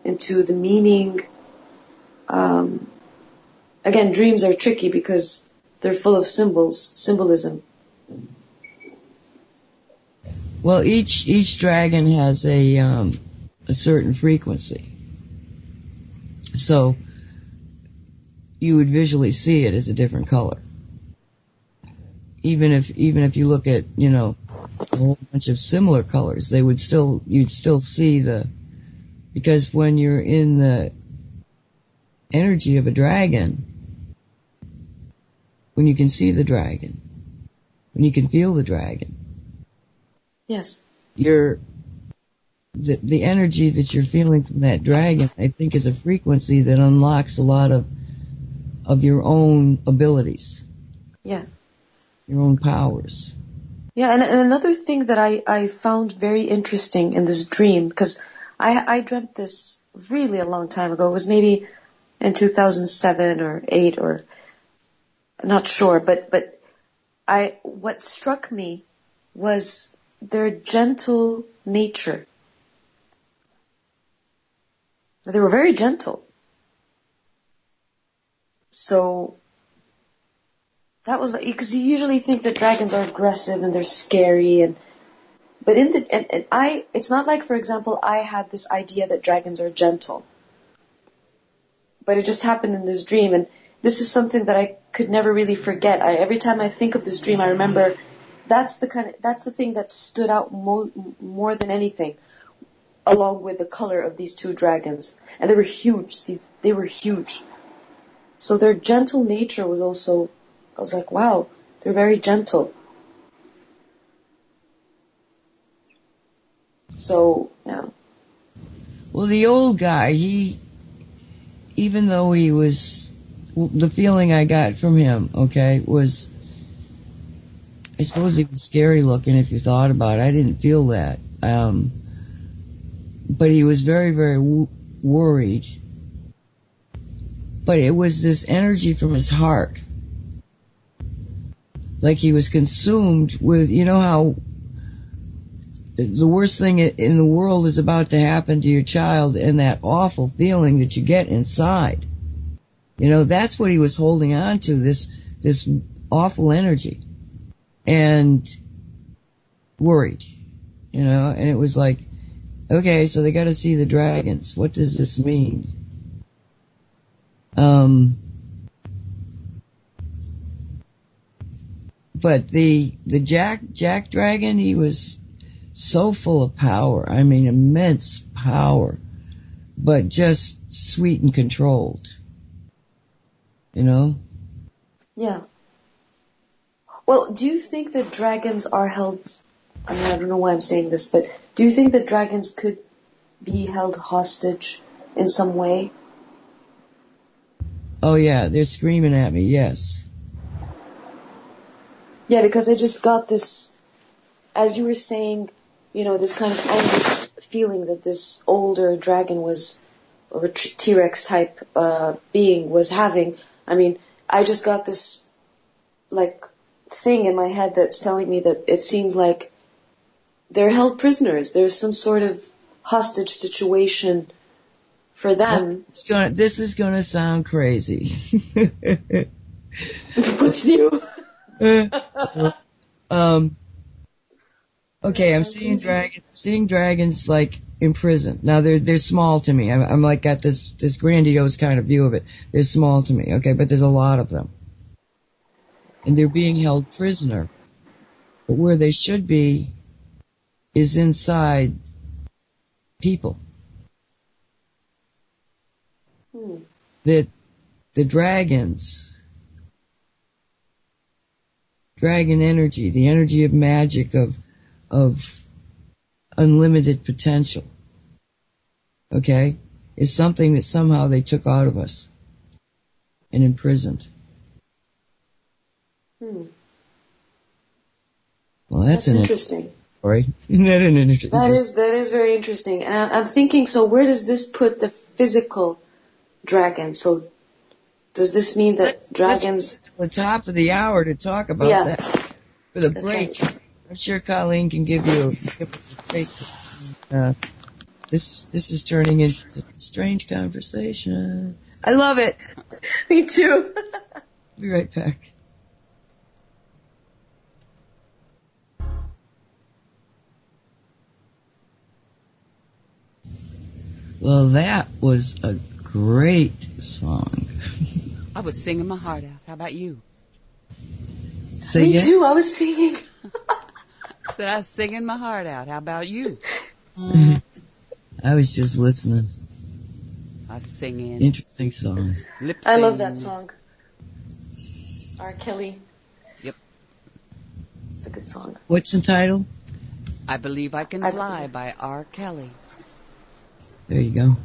into the meaning again, dreams are tricky because they're full of symbolism. Well, each dragon has a certain frequency, so you would visually see it as a different color. Even if you look at, a whole bunch of similar colors, you'd still see because when you're in the energy of a dragon, when you can see the dragon, when you can feel the dragon, yes, the energy that you're feeling from that dragon, I think, is a frequency that unlocks a lot of your own abilities. Yeah. Your own powers. Yeah, and another thing that I found very interesting in this dream, because I dreamt this really a long time ago. It was maybe in 2007 or 8 or I'm not sure, but what struck me was their gentle nature. They were very gentle. So that was because you usually think that dragons are aggressive and they're scary, but it's not like, for example, I had this idea that dragons are gentle, but it just happened in this dream, and this is something that I could never really forget. Every time I think of this dream, I remember that's the thing that stood out more than anything, along with the color of these two dragons, and they were huge. They were huge. So their gentle nature was also. I was like, wow, they're very gentle. So, yeah. Well, the old guy, even though he was, the feeling I got from him, was, I suppose he was scary looking if you thought about it. I didn't feel that. But he was very, very worried. But it was this energy from his heart. Like he was consumed with, how the worst thing in the world is about to happen to your child, and that awful feeling that you get inside. That's what he was holding on to, this awful energy. And worried, and it was like, okay, so they gotta see the dragons. What does this mean? But the Jack Dragon, he was so full of power. I mean, immense power, but just sweet and controlled. Yeah. Well, do you think that dragons are held, I don't know why I'm saying this, but do you think that dragons could be held hostage in some way? Oh yeah, they're screaming at me, yes. Yeah, because I just got this, as you were saying, this kind of angry feeling that this older dragon was, or a T-Rex type being was having. I mean, I just got this, thing in my head that's telling me that it seems like they're held prisoners. There's some sort of hostage situation for them. This is gonna sound crazy. What's new? Okay, I'm seeing dragons like in prison. Now they're small to me. I'm like got this grandiose kind of view of it. They're small to me, okay, but there's a lot of them. And they're being held prisoner. But where they should be is inside people. That the dragon energy, the energy of magic, of unlimited potential, okay, is something that somehow they took out of us and imprisoned. Well, that's interesting. Story. Isn't that an interesting? That is very interesting. And I'm thinking, so where does this put the physical dragon? So does this mean that dragons... Let's the top of the hour to talk about that. For the break. Right. I'm sure Colleen can give you a break. This is turning into a strange conversation. I love it. Me too. Be right back. Well, that was a great song. I was singing my heart out. How about you? Me too. I was singing. I said I was singing my heart out. How about you? I was just listening. I was singing. Interesting song. I love that song. R. Kelly. Yep. It's a good song. What's the title? I Believe I Can Fly by R. Kelly. There you go.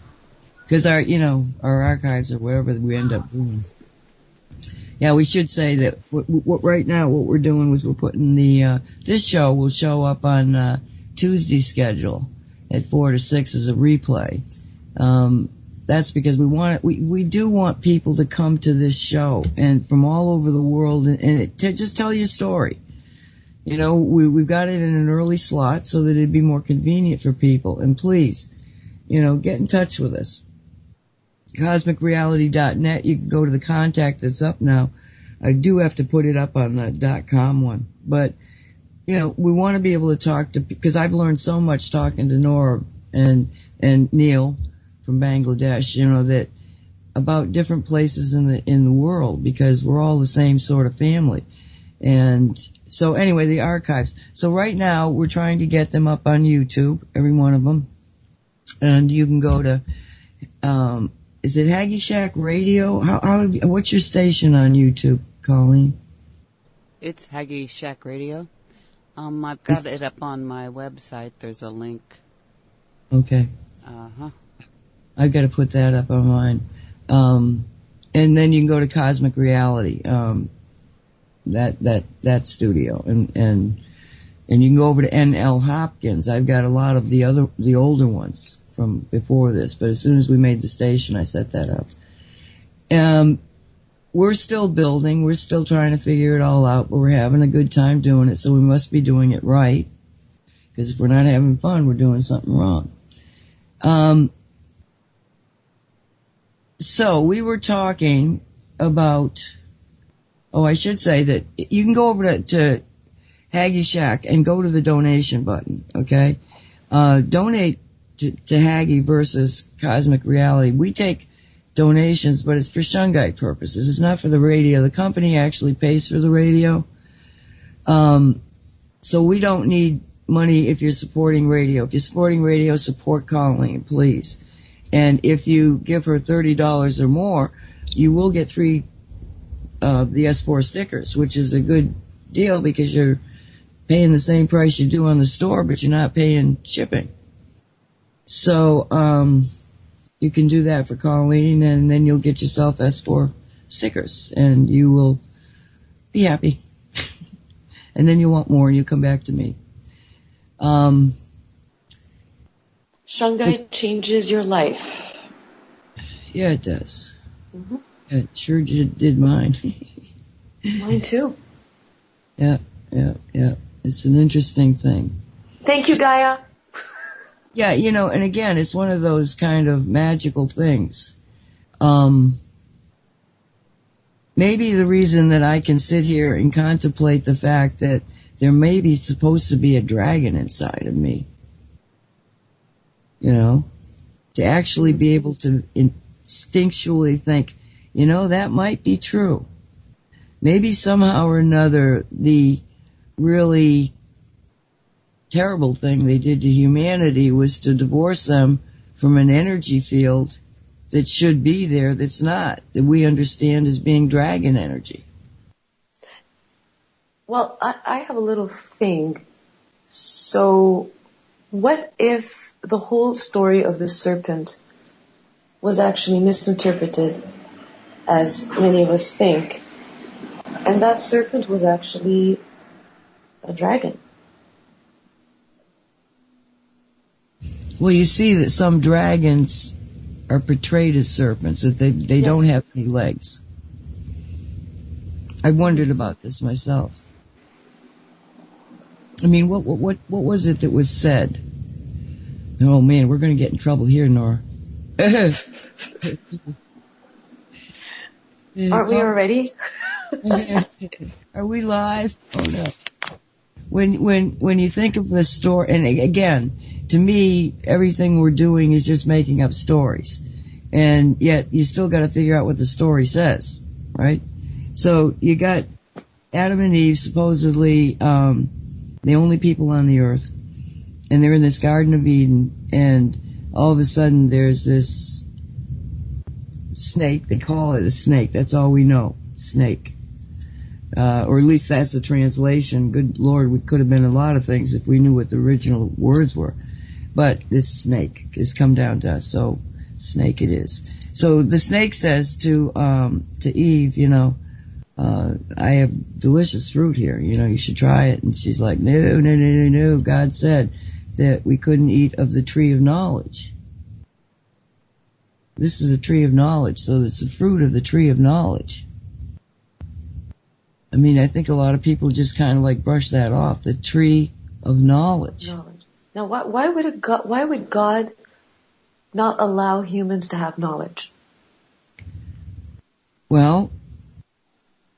Because our archives or whatever we end up doing. Yeah, we should say that right now what we're doing was we're putting this show will show up on Tuesday's schedule at 4 to 6 as a replay. That's because we do want people to come to this show and from all over the world and to just tell your story. We've got it in an early slot so that it'd be more convenient for people. And please, get in touch with us. CosmicReality.net. You can go to the contact that's up now. I do have to put it up on the .com one. But, we want to be able to talk to, because I've learned so much talking to Nora and Neil from Bangladesh, that about different places in the world, because we're all the same sort of family. And so anyway, the archives. So right now we're trying to get them up on YouTube, every one of them. And you can go to, is it HaggieShackRadio? What's your station on YouTube, Colleen? It's HaggieShackRadio. I've got it up on my website. There's a link. Okay. Uh-huh. I've got to put that up on mine. And then you can go to Cosmic Reality, that studio. And you can go over to NL Hopkins. I've got a lot of the older ones from before this, but as soon as we made the station, I set that up. We're still building. We're still trying to figure it all out, but we're having a good time doing it, so we must be doing it right. Because if we're not having fun, we're doing something wrong. So we were talking about, I should say that you can go over to Haggie Shack and go to the donation button, okay? Donate to Haggie versus Cosmic Reality. We take donations, but it's for Shungite purposes. It's not for the radio. The company actually pays for the radio. So we don't need money if you're supporting radio. If you're supporting radio, support Colleen, please. And if you give her $30 or more, you will get 3 of the S4 stickers, which is a good deal because you're paying the same price you do on the store, but you're not paying shipping. So, you can do that for Colleen, and then you'll get yourself S4 stickers, and you will be happy. And then you want more, and you come back to me. Shungite changes your life. Yeah, it does. Mm-hmm. It sure did mine. Mine too. Yeah. It's an interesting thing. Thank you, Gaia. Yeah, and again, it's one of those kind of magical things. Maybe the reason that I can sit here and contemplate the fact that there may be supposed to be a dragon inside of me, to actually be able to instinctually think, that might be true. Maybe somehow or another, the really terrible thing they did to humanity was to divorce them from an energy field that should be there that's not, that we understand as being dragon energy. Well, I have a little thing. So, what if the whole story of the serpent was actually misinterpreted, as many of us think, and that serpent was actually a dragon? Well, you see that some dragons are portrayed as serpents, that they yes. don't have any legs. I wondered about this myself. I mean, what was it that was said? Oh man, we're going to get in trouble here, Nora. Aren't we already? Are we live? Oh no. When you think of the story, and again, to me, everything we're doing is just making up stories. And yet, you still gotta figure out what the story says, right? So, you got Adam and Eve, supposedly, the only people on the earth, and they're in this Garden of Eden, and all of a sudden there's this snake. They call it a snake. That's all we know. Snake. Or at least that's the translation. Good Lord, we could have been a lot of things if we knew what the original words were. But this snake has come down to us, so snake it is. So the snake says to Eve, I have delicious fruit here, you should try it. And she's like, no. God said that we couldn't eat of the tree of knowledge. This is a tree of knowledge, so it's the fruit of the tree of knowledge. I mean, I think a lot of people just kind of like brush that off, the tree of knowledge. Now, why would God not allow humans to have knowledge? Well,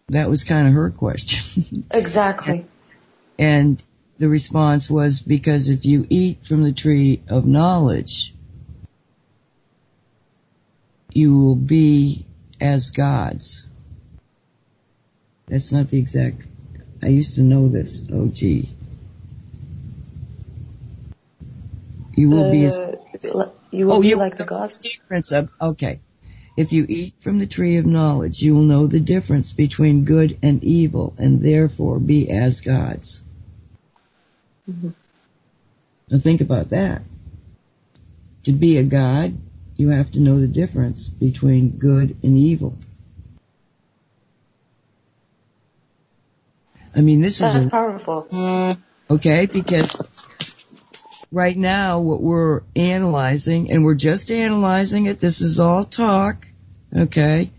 that was kind of her question. Exactly. And the response was, because if you eat from the tree of knowledge, you will be as gods. That's not the exact, I used to know this. Oh, gee. You will be as, you will be like the gods? Okay. If you eat from the tree of knowledge, you will know the difference between good and evil, and therefore be as gods. Mm-hmm. Now think about that. To be a god, you have to know the difference between good and evil. I mean, That's powerful. Okay, because right now what we're analyzing, and we're just analyzing it, this is all talk, okay,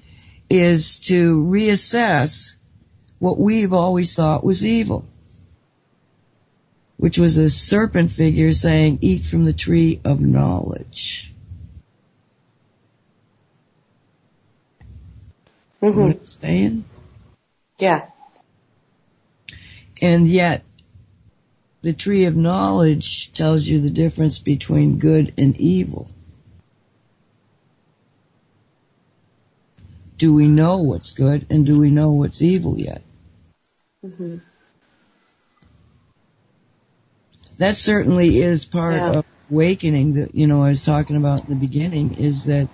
is to reassess what we've always thought was evil, which was a serpent figure saying, eat from the tree of knowledge. Mm-hmm. You know what I'm saying? Yeah. And yet, the tree of knowledge tells you the difference between good and evil. Do we know what's good and do we know what's evil yet? Mm-hmm. That certainly is part of awakening that, I was talking about in the beginning, is that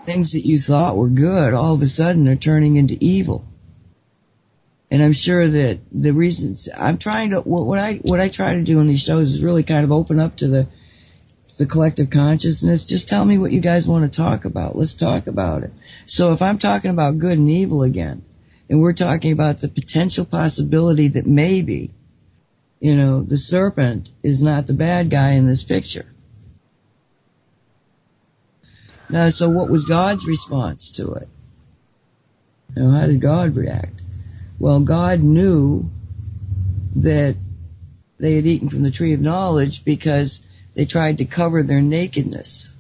things that you thought were good all of a sudden are turning into evil. And I'm sure that the reasons I'm trying to, what I try to do on these shows is really kind of open up to the collective consciousness. Just tell me what you guys want to talk about. Let's talk about it. So if I'm talking about good and evil again, and we're talking about the potential possibility that maybe, the serpent is not the bad guy in this picture. Now, so what was God's response to it? How did God react? Well, God knew that they had eaten from the tree of knowledge because they tried to cover their nakedness.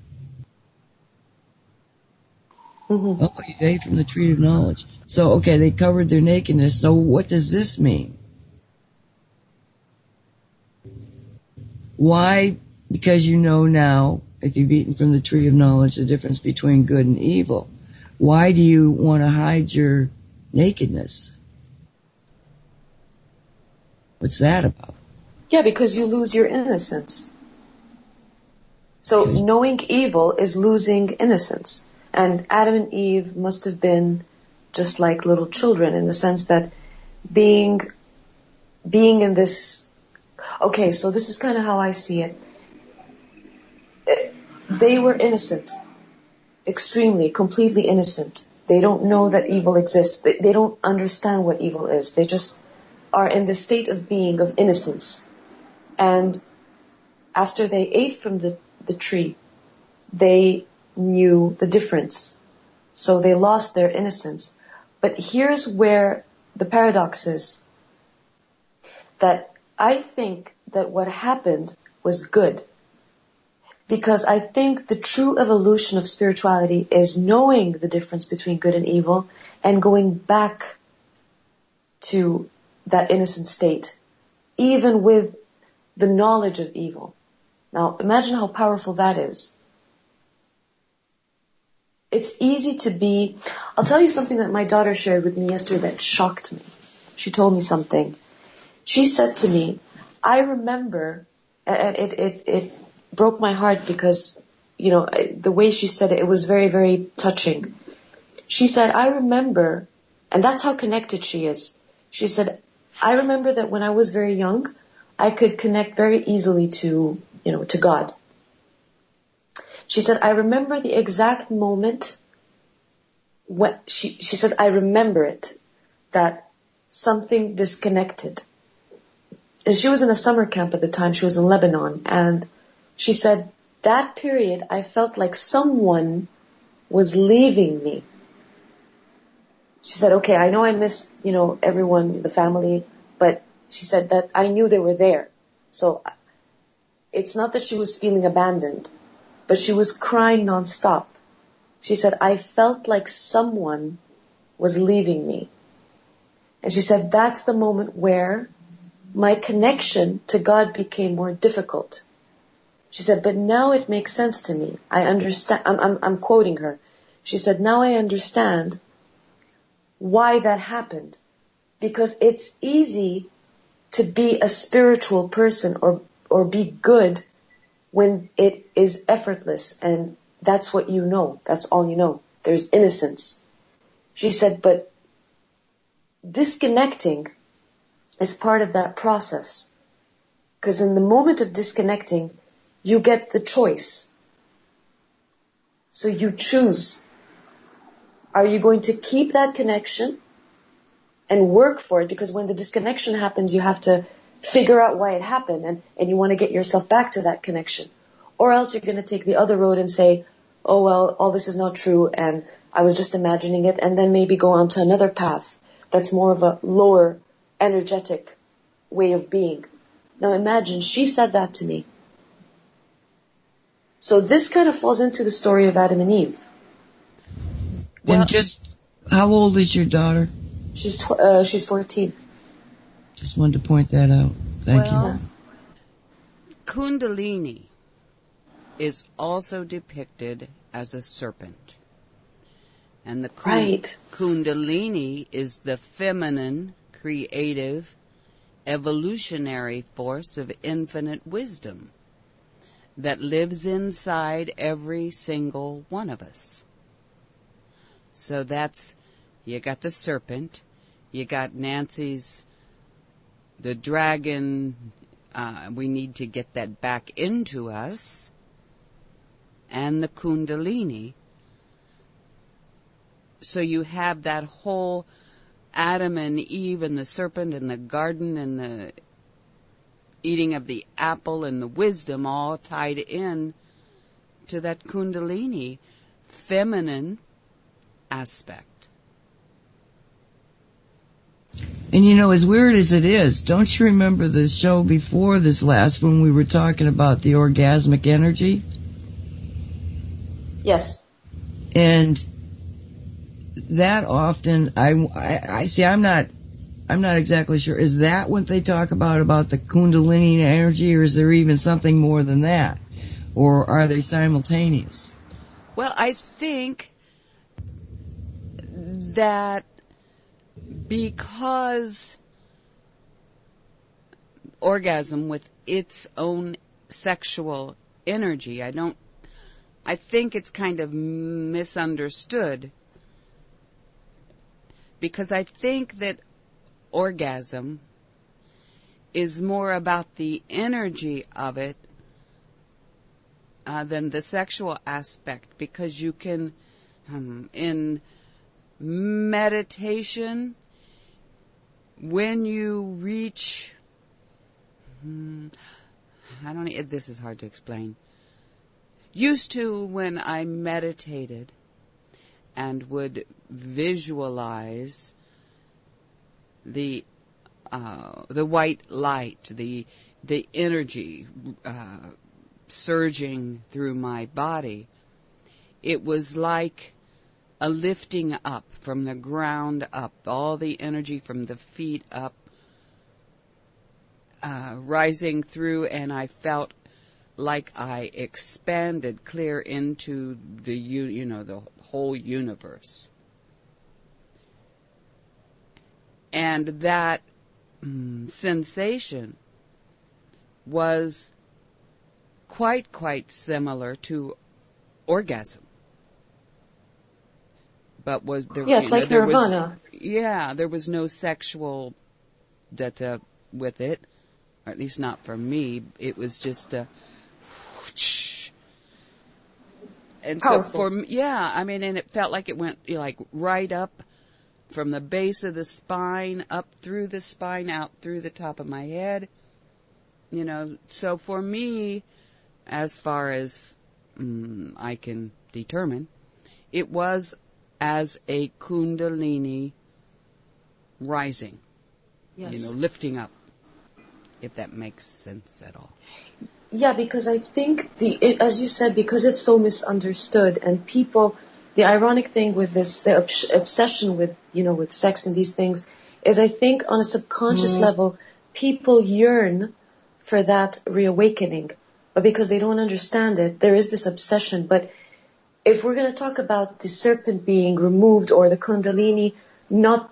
Mm-hmm. Oh, you ate from the tree of knowledge. So, okay, they covered their nakedness. So what does this mean? Why? Because you know now, if you've eaten from the tree of knowledge, the difference between good and evil. Why do you want to hide your nakedness? What's that about? Yeah, because you lose your innocence. So knowing evil is losing innocence. And Adam and Eve must have been just like little children in the sense that being in this... Okay, so this is kind of how I see it. They were innocent. Extremely, completely innocent. They don't know that evil exists. They don't understand what evil is. They just are in the state of being, of innocence. And after they ate from the tree, they knew the difference. So they lost their innocence. But here's where the paradox is. That I think that what happened was good. Because I think the true evolution of spirituality is knowing the difference between good and evil and going back to that innocent state, even with the knowledge of evil. Now, imagine how powerful that is. It's easy to be... I'll tell you something that my daughter shared with me yesterday that shocked me. She told me something. She said to me, I remember, and it broke my heart because, you know, the way she said it, it was very, very touching. She said, I remember, and that's how connected she is. She said, I remember that when I was very young, I could connect very easily to, you know, to God. She said, I remember the exact moment when, she says, I remember it, that something disconnected. And she was in a summer camp at the time. She was in Lebanon. And she said, that period, I felt like someone was leaving me. She said, okay, I know I miss, you know, everyone, the family, but she said that I knew they were there. So it's not that she was feeling abandoned, but she was crying nonstop. She said, I felt like someone was leaving me. And she said, that's the moment where my connection to God became more difficult. She said, but now it makes sense to me. I understand. I'm quoting her. She said, now I understand why that happened. Because it's easy to be a spiritual person or be good when it is effortless and that's what you know. That's all you know. There's innocence. She said, but disconnecting is part of that process. Because in the moment of disconnecting, you get the choice. So you choose. Are you going to keep that connection and work for it? Because when the disconnection happens, you have to figure out why it happened and you want to get yourself back to that connection. Or else you're going to take the other road and say, oh well, all this is not true and I was just imagining it, and then maybe go on to another path that's more of a lower energetic way of being. Now imagine, she said that to me. So this kind of falls into the story of Adam and Eve. Well, and just, how old is your daughter? She's 14. Just wanted to point that out. Thank you. Kundalini is also depicted as a serpent. And the Kundalini is the feminine, creative, evolutionary force of infinite wisdom that lives inside every single one of us. So that's, you got the serpent, you got Nancy's, the dragon, we need to get that back into us, and the Kundalini. So you have that whole Adam and Eve and the serpent and the garden and the eating of the apple and the wisdom all tied in to that Kundalini feminine aspect. And you know, as weird as it is, don't you remember the show before this last when we were talking about the orgasmic energy? Yes. And that often, I see, I'm not exactly sure. Is that what they talk about the Kundalini energy, or is there even something more than that? Or are they simultaneous? Well, I think that because orgasm with its own sexual energy, I think it's kind of misunderstood. Because I think that orgasm is more about the energy of it than the sexual aspect. Because you can, in meditation, when you reach, this is hard to explain. Used to, when I meditated and would visualize the white light, the energy surging through my body, it was like a lifting up from the ground up, all the energy from the feet up, rising through, and I felt like I expanded clear into the whole universe. And that sensation was quite similar to orgasm. But was there? Yeah, it's like nirvana. There was no sexual data with it, or at least not for me. It was just a and powerful. So and it felt like it went like right up from the base of the spine, up through the spine, out through the top of my head. So for me, as far as I can determine, it was as a kundalini rising, Yes. lifting up, if that makes sense at all. Yeah, because I think as you said, because it's so misunderstood, and people, the ironic thing with this, the obsession with, with sex and these things, is I think on a subconscious level, people yearn for that reawakening, but because they don't understand it, there is this obsession. But if we're going to talk about the serpent being removed or the kundalini not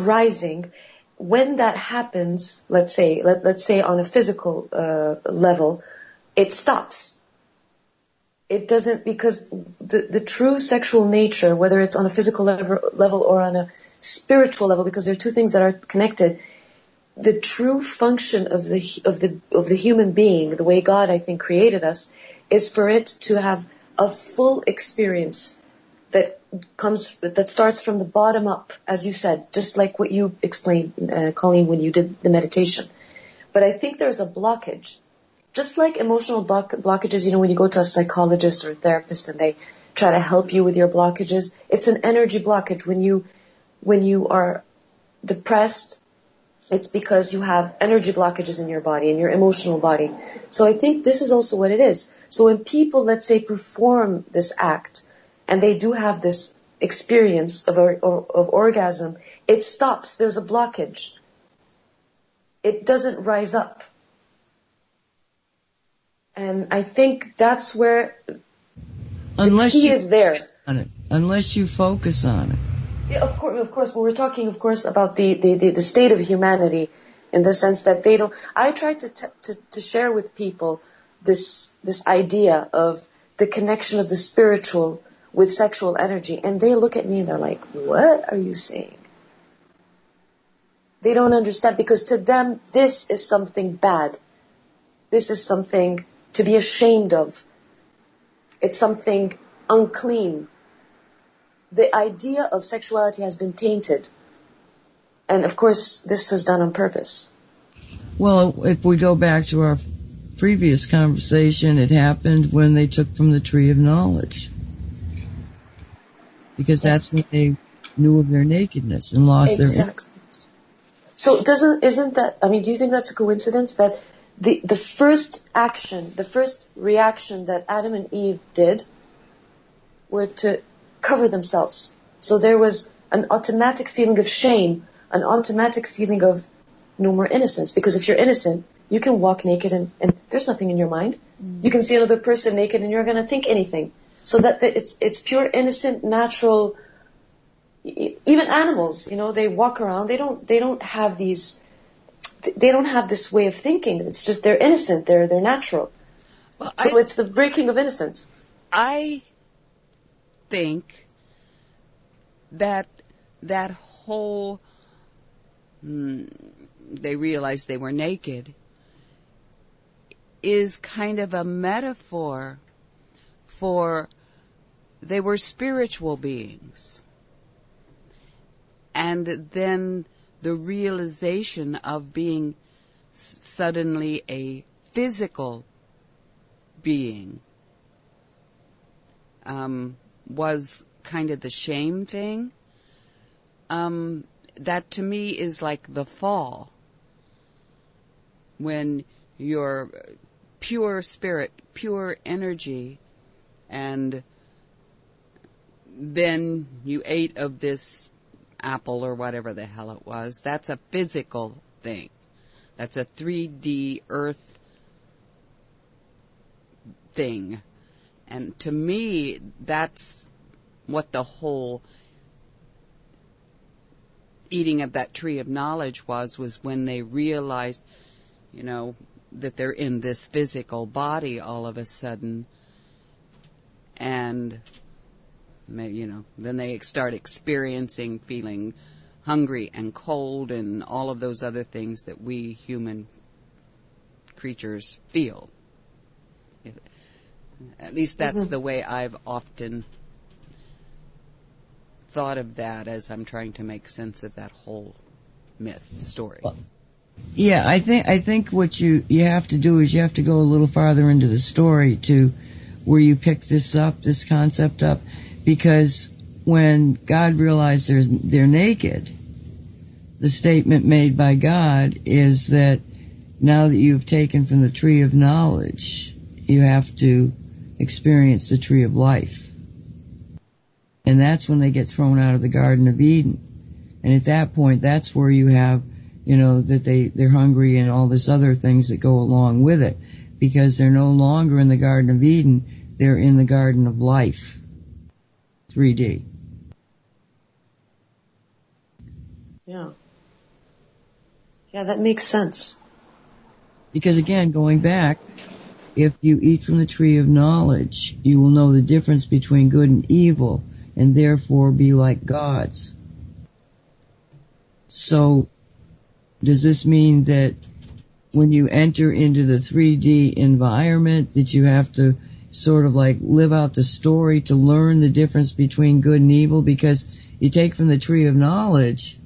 rising, when that happens, let's say on a physical level, it stops. It doesn't, because the true sexual nature, whether it's on a physical level or on a spiritual level, because there are two things that are connected, the true function of the human being, the way God, I think, created us, is for it to have a full experience that starts from the bottom up, as you said, just like what you explained, Colleen, when you did the meditation. But I think there's a blockage. Just like emotional blockages, when you go to a psychologist or a therapist and they try to help you with your blockages, it's an energy blockage. When you are depressed, it's because you have energy blockages in your body, in your emotional body. So I think this is also what it is. So when people, let's say, perform this act, and they do have this experience of orgasm, it stops. There's a blockage. It doesn't rise up. And I think that's where the key is there. Unless you focus on it. Yeah, of course. But we're talking, of course, about the state of humanity, in the sense that they don't. I try to share with people this idea of the connection of the spiritual with sexual energy, and they look at me and they're like, "What are you saying?" They don't understand, because to them this is something bad. This is something to be ashamed of. It's something unclean. The idea of sexuality has been tainted. And of course, this was done on purpose. Well, if we go back to our previous conversation, it happened when they took from the tree of knowledge. Because that's when they knew of their nakedness and lost their innocence. So isn't that, do you think that's a coincidence that the first action, the first reaction that Adam and Eve did were to cover themselves? So there was an automatic feeling of shame, an automatic feeling of no more innocence. Because if you're innocent, you can walk naked and there's nothing in your mind. You can see another person naked and you're going to think anything. So that it's pure, innocent, natural. Even animals, they walk around. They don't have these. They don't have this way of thinking. It's just they're innocent. They're natural. Well, so it's the breaking of innocence. I think that whole they realized they were naked is kind of a metaphor for they were spiritual beings. And then the realization of being suddenly a physical being was kind of the shame thing. That to me is like the fall. When your pure spirit, pure energy, and then you ate of this apple or whatever the hell it was. That's a physical thing. That's a 3D earth thing. And to me, that's what the whole eating of that tree of knowledge was when they realized, that they're in this physical body all of a sudden. And, then they start experiencing feeling hungry and cold and all of those other things that we human creatures feel. At least that's the way I've often thought of that as I'm trying to make sense of that whole myth story. Yeah, I think what you have to do is you have to go a little farther into the story to where you pick this concept up, because when God realized they're naked, the statement made by God is that now that you've taken from the tree of knowledge, you have to experience the tree of life. And that's when they get thrown out of the Garden of Eden. And at that point, that's where you have, that they're hungry and all this other things that go along with it. Because they're no longer in the Garden of Eden, they're in the Garden of Life. 3D. Yeah. Yeah, that makes sense. Because again, going back, if you eat from the tree of knowledge, you will know the difference between good and evil, and therefore be like gods. So, does this mean that when you enter into the 3D environment, that you have to sort of like live out the story to learn the difference between good and evil? Because you take from the tree of knowledge,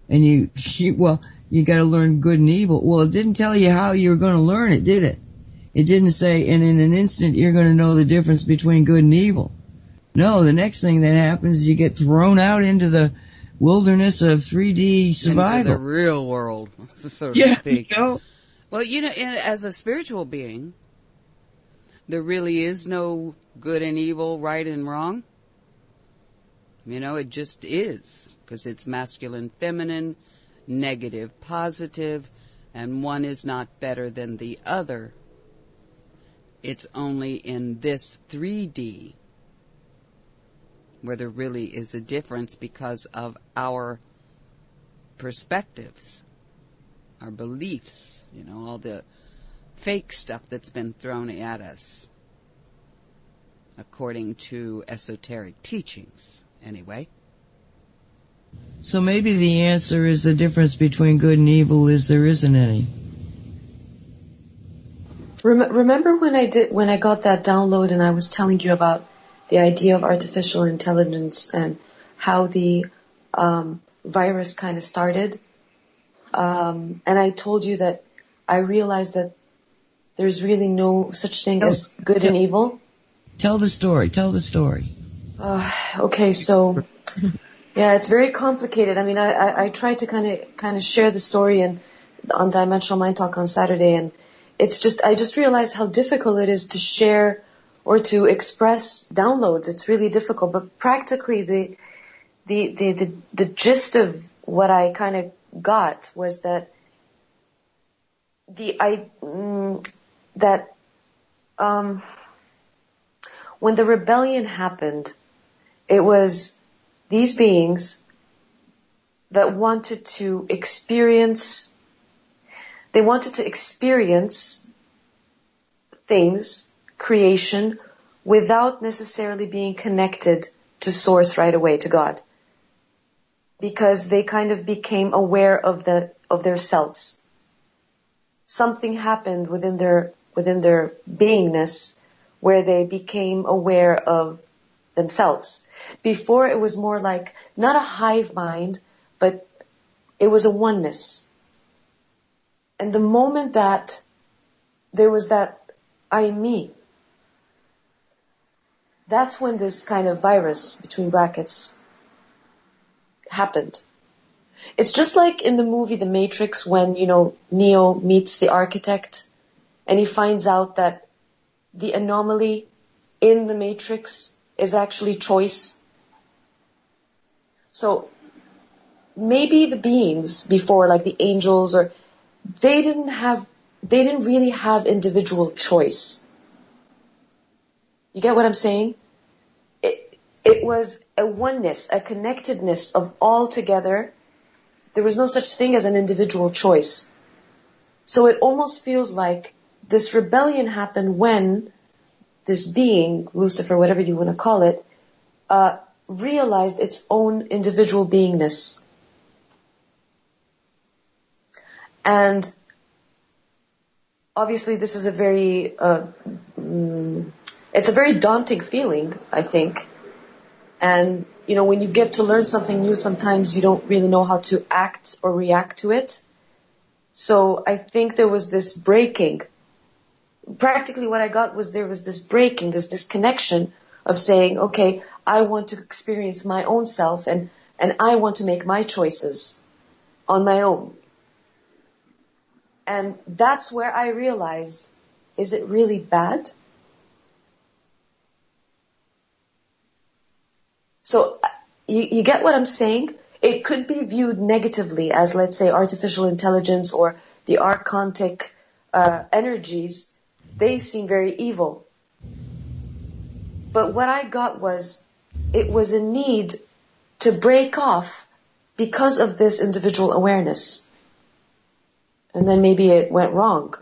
and you got to learn good and evil. Well, it didn't tell you how you were going to learn it, did it? It didn't say, and in an instant you're going to know the difference between good and evil. No, the next thing that happens is you get thrown out into the wilderness of 3D survival. Into the real world, so to speak. Well, as a spiritual being, there really is no good and evil, right and wrong. It just is, because it's masculine, feminine, negative, positive, and one is not better than the other. It's only in this 3D where there really is a difference because of our perspectives, our beliefs, all the fake stuff that's been thrown at us, according to esoteric teachings, anyway. So maybe the answer is the difference between good and evil is there isn't any. Remember when I got that download and I was telling you about the idea of artificial intelligence and how the virus kind of started? And I told you that I realized that there's really no such thing as good and evil. Tell the story. Okay, so yeah, it's very complicated. I mean, I tried to kind of share the story on Dimensional Mind Talk on Saturday, and I just realized how difficult it is to share or to express downloads. It's really difficult, but practically the gist of what I kind of got was that when the rebellion happened, it was these beings that wanted to experience things, creation, without necessarily being connected to Source right away, to God. Because they kind of became aware of their selves. Something happened within their beingness where they became aware of themselves. Before it was more like, not a hive mind, but it was a oneness. And the moment that there was that I me, that's when this kind of virus, between brackets, happened. It's just like in the movie The Matrix when, Neo meets the architect and he finds out that the anomaly in the Matrix is actually choice. So maybe the beings before, like the angels, or they didn't really have individual choice. You get what I'm saying? It was a oneness, a connectedness of all together. There was no such thing as an individual choice. So it almost feels like this rebellion happened when this being, Lucifer, whatever you want to call it, realized its own individual beingness. And obviously this is a very, it's a very daunting feeling, I think. And, you know, when you get to learn something new, sometimes you don't really know how to act or react to it. So I think there was this breaking. Practically what I got was there was this breaking, this disconnection of saying, okay, I want to experience my own self and I want to make my choices on my own. And that's where I realized, is it really bad? So you get what I'm saying? It could be viewed negatively as, let's say, artificial intelligence or the archontic energies. They seem very evil. But what I got was, it was a need to break off because of this individual awareness. And then maybe it went wrong.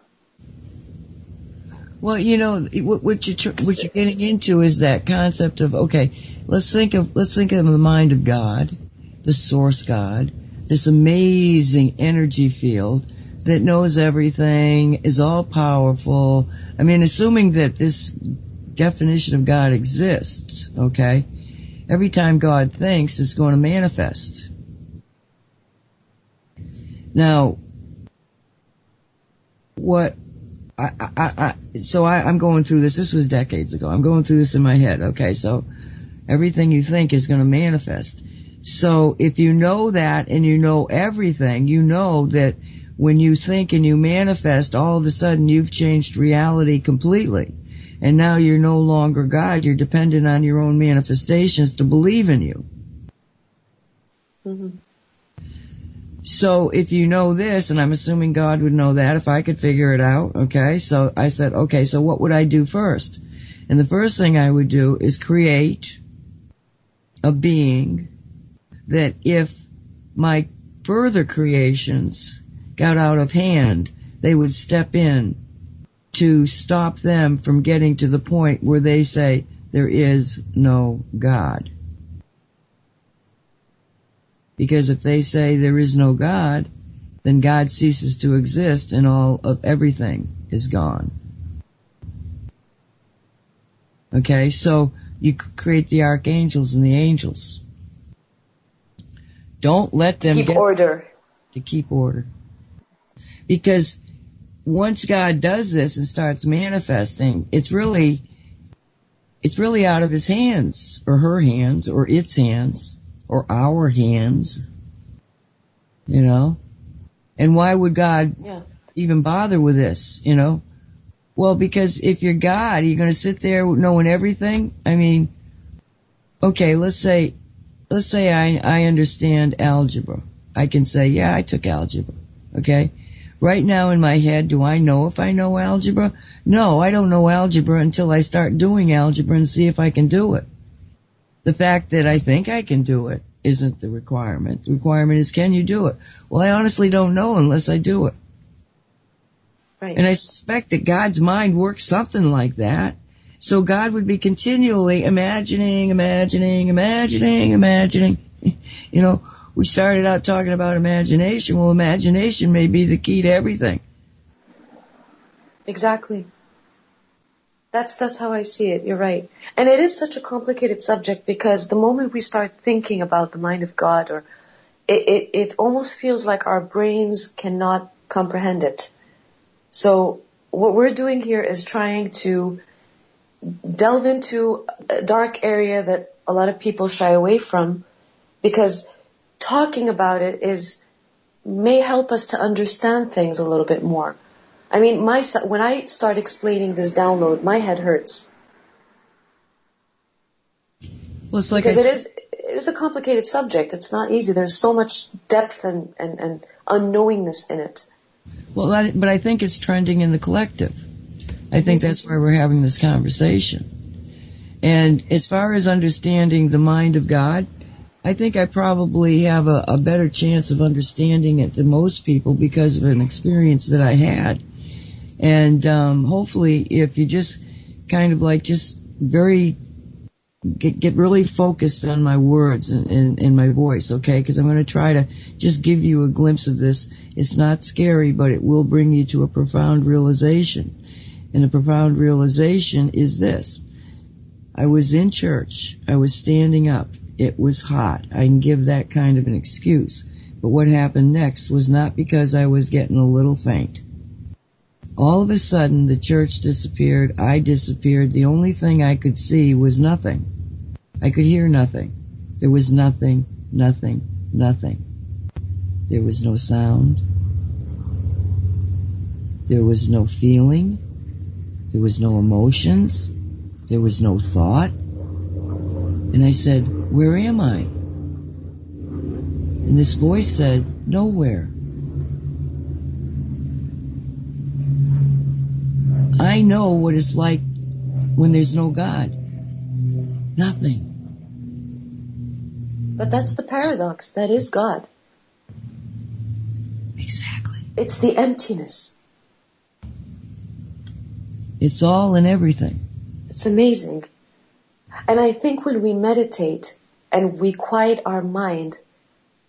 Well, you know, what you're getting into is that concept of, okay, let's think of the mind of God, the source God, this amazing energy field that knows everything, is all powerful. I mean, assuming that this definition of God exists, okay, every time God thinks, it's going to manifest. Now, I'm going through this. This was decades ago. I'm going through this in my head. Okay, so everything you think is going to manifest. So if you know that and you know everything, you know that when you think and you manifest, all of a sudden you've changed reality completely. And now you're no longer God. You're dependent on your own manifestations to believe in you. Mm-hmm. So if you know this, and I'm assuming God would know that if I could figure it out, okay, so I said, okay, so what would I do first? And the first thing I would do is create a being that if my further creations got out of hand, they would step in to stop them from getting to the point where they say there is no God. Because if they say there is no God, then God ceases to exist and all of everything is gone. Okay, so you create the archangels and the angels. Don't let them keep order. To keep order. Because once God does this and starts manifesting, it's really out of his hands, or her hands, or its hands, or our hands, you know? And why would God even bother with this, you know? Well, because if you're God, you're going to sit there knowing everything. I mean, okay, let's say I understand algebra. I can say, yeah, I took algebra, okay? Right now in my head, do I know if I know algebra? No, I don't know algebra until I start doing algebra and see if I can do it. The fact that I think I can do it isn't the requirement. The requirement is, can you do it? Well, I honestly don't know unless I do it. Right. And I suspect that God's mind works something like that. So God would be continually imagining. You know, we started out talking about imagination. Well, imagination may be the key to everything. Exactly. That's how I see it. You're right. And it is such a complicated subject because the moment we start thinking about the mind of God, or it almost feels like our brains cannot comprehend it. So what we're doing here is trying to delve into a dark area that a lot of people shy away from, because talking about it may help us to understand things a little bit more. I mean, when I start explaining this download, my head hurts. Well, it's like because it is is a complicated subject. It's not easy. There's so much depth and unknowingness in it. Well, but I think it's trending in the collective. I think that's why we're having this conversation. And as far as understanding the mind of God, I think I probably have a better chance of understanding it than most people because of an experience that I had. And hopefully, if you just kind of like just get really focused on my words and my voice, okay? Because I'm going to try to just give you a glimpse of this. It's not scary, but it will bring you to a profound realization. And the profound realization is this. I was in church. I was standing up. It was hot. I can give that kind of an excuse. But what happened next was not because I was getting a little faint. All of a sudden, the church disappeared. I disappeared. The only thing I could see was nothing. I could hear nothing. There was nothing, nothing, nothing. There was no sound. There was no feeling. There was no emotions. There was no thought. And I said, where am I? And this voice said, nowhere. I know what it's like when there's no God. Nothing. But that's the paradox. That is God. Exactly. It's the emptiness. It's all and everything. It's amazing. And I think when we meditate and we quiet our mind,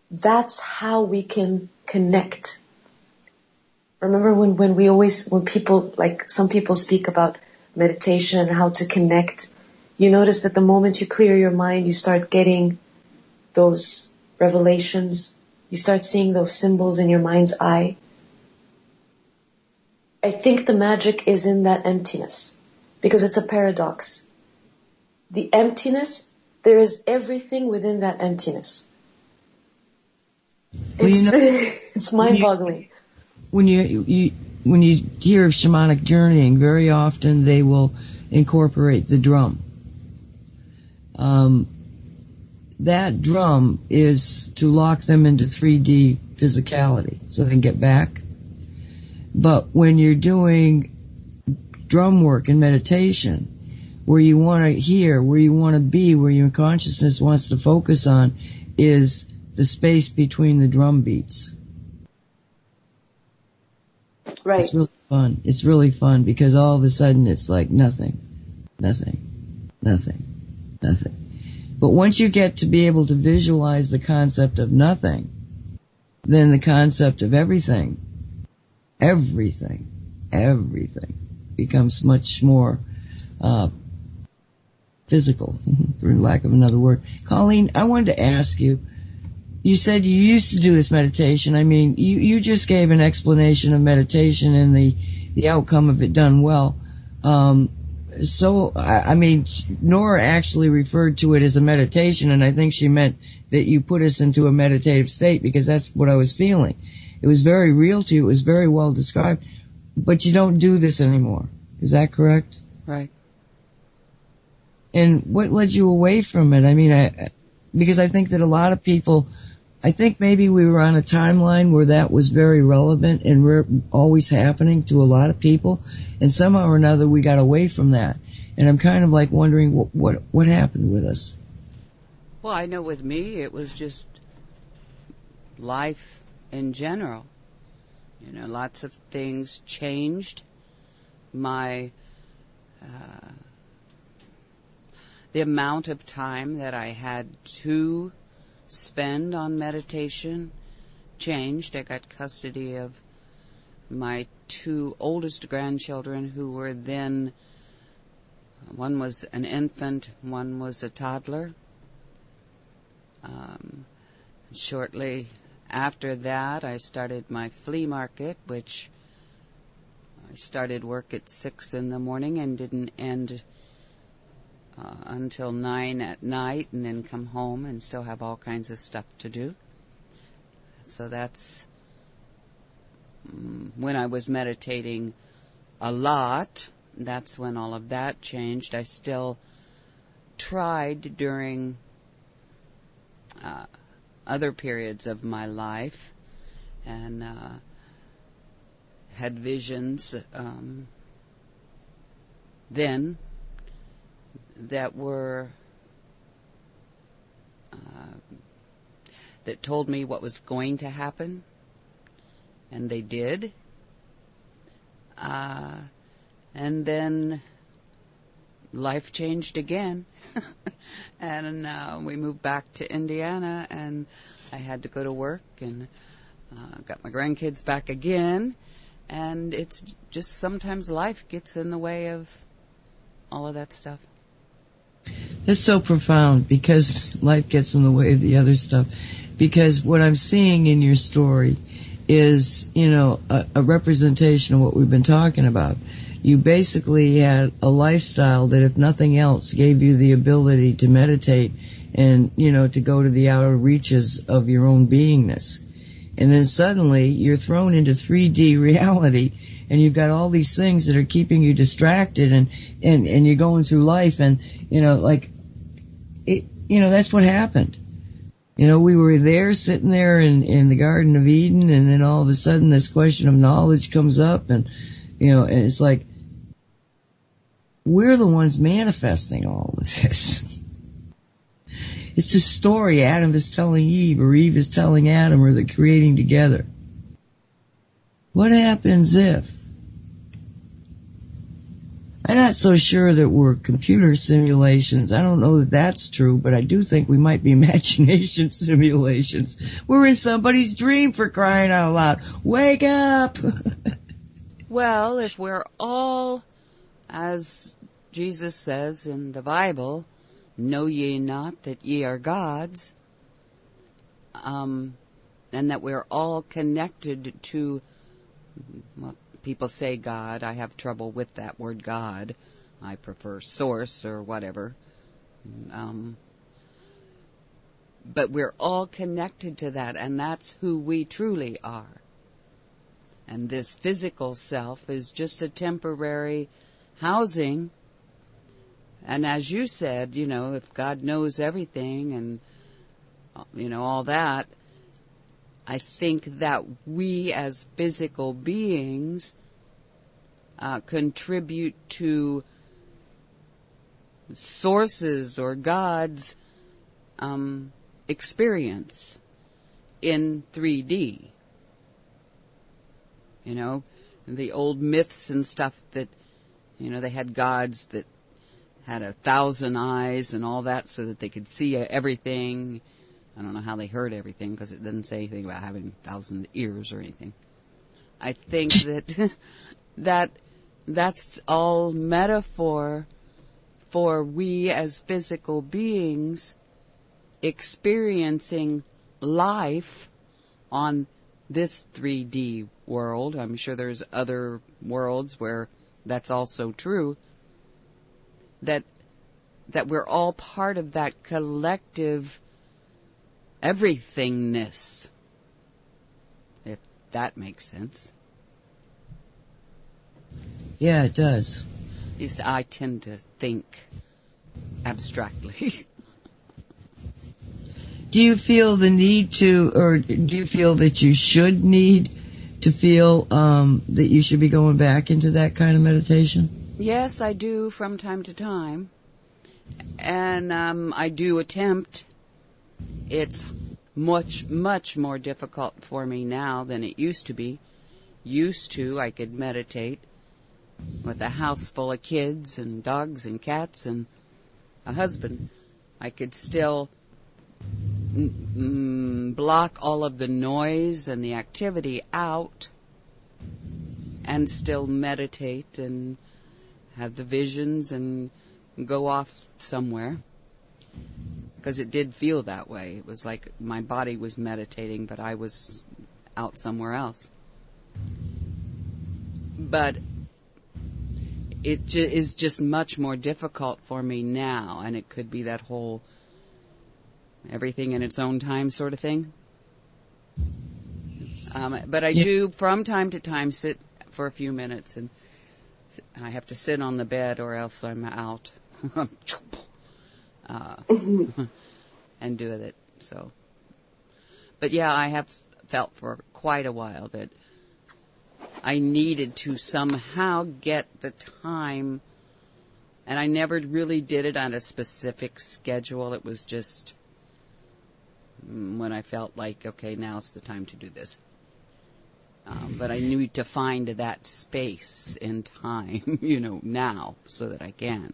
that's how we can connect. Remember when people, like some people speak about meditation and how to connect, you notice that the moment you clear your mind, you start getting those revelations. You start seeing those symbols in your mind's eye. I think the magic is in that emptiness, because it's a paradox. The emptiness, there is everything within that emptiness. Well, It's mind-boggling. When you hear of shamanic journeying, very often they will incorporate the drum. That drum is to lock them into 3D physicality so they can get back. But when you're doing drum work and meditation, where you want to hear, where you want to be, where your consciousness wants to focus on, is the space between the drum beats. Right. It's really fun. It's really fun because all of a sudden it's like nothing, nothing, nothing, nothing. But once you get to be able to visualize the concept of nothing, then the concept of everything becomes much more physical, for lack of another word. Colleen, I wanted to ask you, you said you used to do this meditation. I mean, you just gave an explanation of meditation and the outcome of it done well. I mean, Nora actually referred to it as a meditation, and I think she meant that you put us into a meditative state, because that's what I was feeling. It was very real to you. It was very well described. But you don't do this anymore. Is that correct? Right. And what led you away from it? I mean, because I think that a lot of people, I think maybe we were on a timeline where that was very relevant and always happening to a lot of people, and somehow or another we got away from that. And I'm kind of like wondering what happened with us. Well, I know with me it was just life in general. You know, lots of things changed. The amount of time that I had to spend on meditation changed. I got custody of my two oldest grandchildren, who were then, one was an infant, one was a toddler. Shortly after that, I started my flea market, which I started work at 6 in the morning and didn't end until 9 at night, and then come home and still have all kinds of stuff to do. So that's when I was meditating a lot. That's when all of that changed. I still tried during other periods of my life, and had visions then that were that told me what was going to happen, and they did. And then life changed again, and we moved back to Indiana, and I had to go to work, and got my grandkids back again, and it's just sometimes life gets in the way of all of that stuff. That's so profound, because life gets in the way of the other stuff. Because what I'm seeing in your story is, a representation of what we've been talking about. You basically had a lifestyle that, if nothing else, gave you the ability to meditate and, to go to the outer reaches of your own beingness. And then suddenly you're thrown into 3D reality, and you've got all these things that are keeping you distracted, and you're going through life, and, that's what happened. We were there, sitting there in the Garden of Eden, and then all of a sudden this question of knowledge comes up, and, and it's like, we're the ones manifesting all of this. It's a story Adam is telling Eve, or Eve is telling Adam, or they're creating together. What happens if? I'm not so sure that we're computer simulations. I don't know that that's true, but I do think we might be imagination simulations. We're in somebody's dream, for crying out loud. Wake up! Well, if we're all, as Jesus says in the Bible, know ye not that ye are gods, and that we're all connected to, well, people say God. I have trouble with that word God. I prefer source or whatever. But we're all connected to that, and that's who we truly are. And this physical self is just a temporary housing. And as you said, if God knows everything and, all that, I think that we as physical beings contribute to sources or God's experience in 3D. The old myths and stuff that, they had gods that had 1,000 eyes and all that so that they could see everything. I don't know how they heard everything, because it doesn't say anything about having 1,000 ears or anything. I think that's all metaphor for we as physical beings experiencing life on this 3D world. I'm sure there's other worlds where that's also true. That we're all part of that collective everythingness, if that makes sense. Yeah, it does. I tend to think abstractly. Do you feel the need to, or do you feel that you should need to feel that you should be going back into that kind of meditation? Yes, I do from time to time. And I do attempt. It's much, much more difficult for me now than it used to be. Used to, I could meditate with a house full of kids and dogs and cats and a husband. I could still block all of the noise and the activity out and still meditate and have the visions and go off somewhere. Because it did feel that way. It was like my body was meditating, but I was out somewhere else. But it is just much more difficult for me now, and it could be that whole everything in its own time sort of thing. But I do, from time to time, sit for a few minutes, and I have to sit on the bed or else I'm out. And do it. So, but yeah, I have felt for quite a while that I needed to somehow get the time, and I never really did it on a specific schedule. It was just when I felt like, okay, now's the time to do this. But I need to find that space and time, now, so that I can.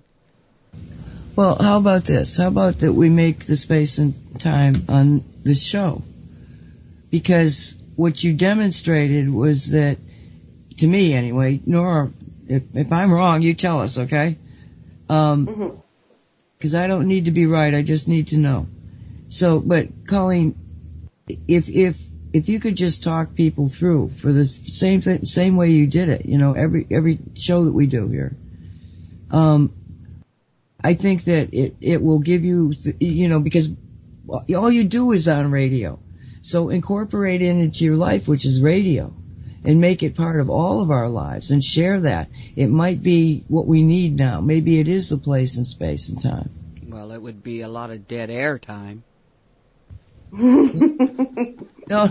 Well, how about this? How about that we make the space and time on the show? Because what you demonstrated was that, to me anyway, Nora, if I'm wrong, you tell us, okay? Because I don't need to be right, I just need to know. So, but Colleen, if you could just talk people through for the same way you did it, every show that we do here, I think that it will give you, because all you do is on radio. So incorporate it into your life, which is radio, and make it part of all of our lives and share that. It might be what we need now. Maybe it is the place and space and time. Well, it would be a lot of dead air time. No,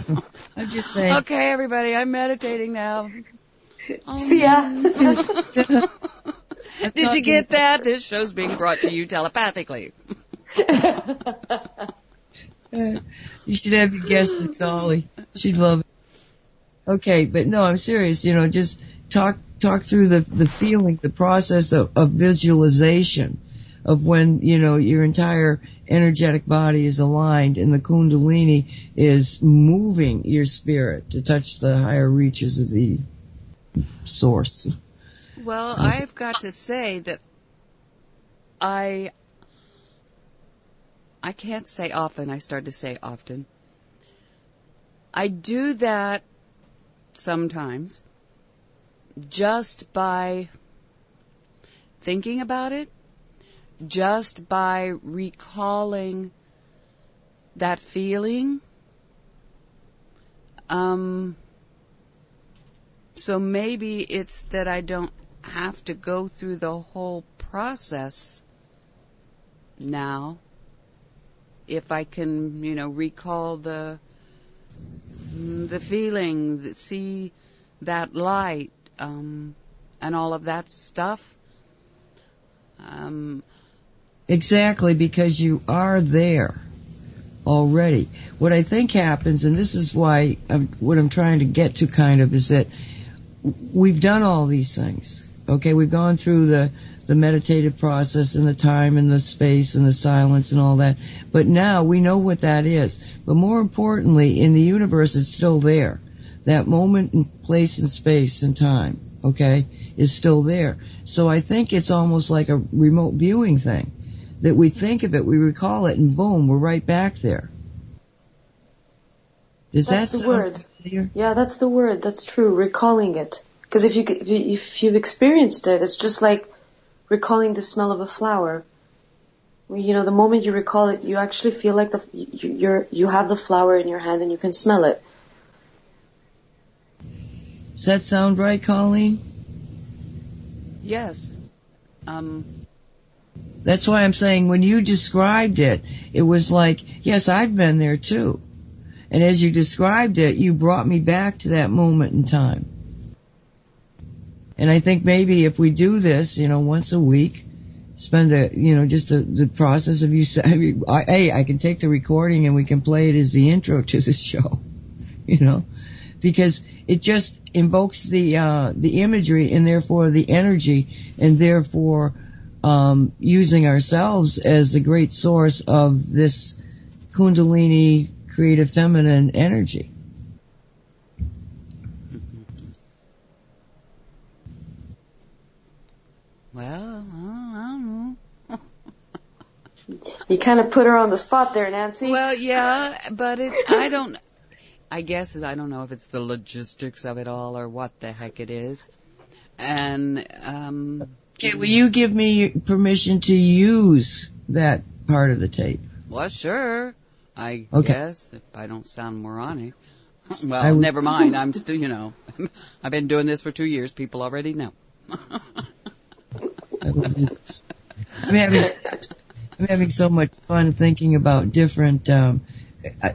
I'm just saying. Okay, everybody, I'm meditating now. See ya. Did you get that? This show's being brought to you telepathically. You should have your guest with Dolly. She'd love it. Okay, but no, I'm serious. Just talk through the feeling, the process of visualization of when, your entire energetic body is aligned and the Kundalini is moving your spirit to touch the higher reaches of the source. Well, I've got to say that I can't say often. I started to say often. I do that sometimes just by thinking about it, just by recalling that feeling. So maybe it's that I don't have to go through the whole process now. If I can, recall the feeling, see that light, and all of that stuff. Exactly, because you are there already. What I think happens, and this is why what I'm trying to get to kind of, is that we've done all these things. Okay, we've gone through the meditative process and the time and the space and the silence and all that. But now we know what that is. But more importantly, in the universe, it's still there. That moment and place and space and time, okay, is still there. So I think it's almost like a remote viewing thing. That we think of it, we recall it, and boom, we're right back there. That's the word. Clear? Yeah, that's the word. That's true. Recalling it. Because if you've experienced it, it's just like recalling the smell of a flower. The moment you recall it, you actually feel like you have the flower in your hand and you can smell it. Does that sound right, Colleen? Yes. That's why I'm saying when you described it, it was like, yes, I've been there too. And as you described it, you brought me back to that moment in time. And I think maybe if we do this, once a week, spend just the process of I can take the recording and we can play it as the intro to the show, because it just invokes the imagery and therefore the energy and therefore, using ourselves as the great source of this Kundalini creative feminine energy. Well, I don't know. You kind of put her on the spot there, Nancy. Well, yeah, but I guess I don't know if it's the logistics of it all or what the heck it is. And, okay, will you give me permission to use that part of the tape? Well, sure. I Okay. guess, if I don't sound moronic. Well, never mind. I'm still, I've been doing this for 2 years. People already know. I will do this. I'm having so much fun thinking about different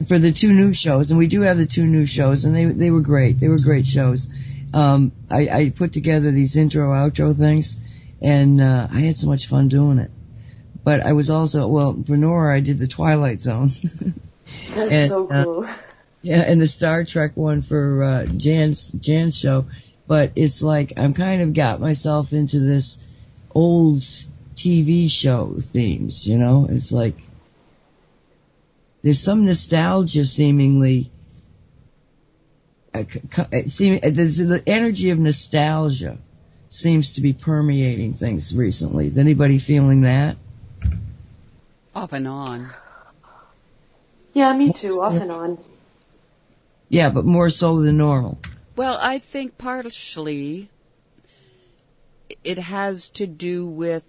for the 2 new shows, and we do have the 2 new shows, and they were great. They were great shows. I put together these intro outro things, and I had so much fun doing it. But I was also, for Nora, I did the Twilight Zone. That's so cool. Yeah, and the Star Trek one for Jan's show. But it's like I'm kind of got myself into this old TV show themes, you know? It's like there's some nostalgia seemingly. The energy of nostalgia seems to be permeating things recently. Is anybody feeling that? Off and on. Yeah, me too, off and on. Yeah, but more so than normal. Well, I think partially it has to do with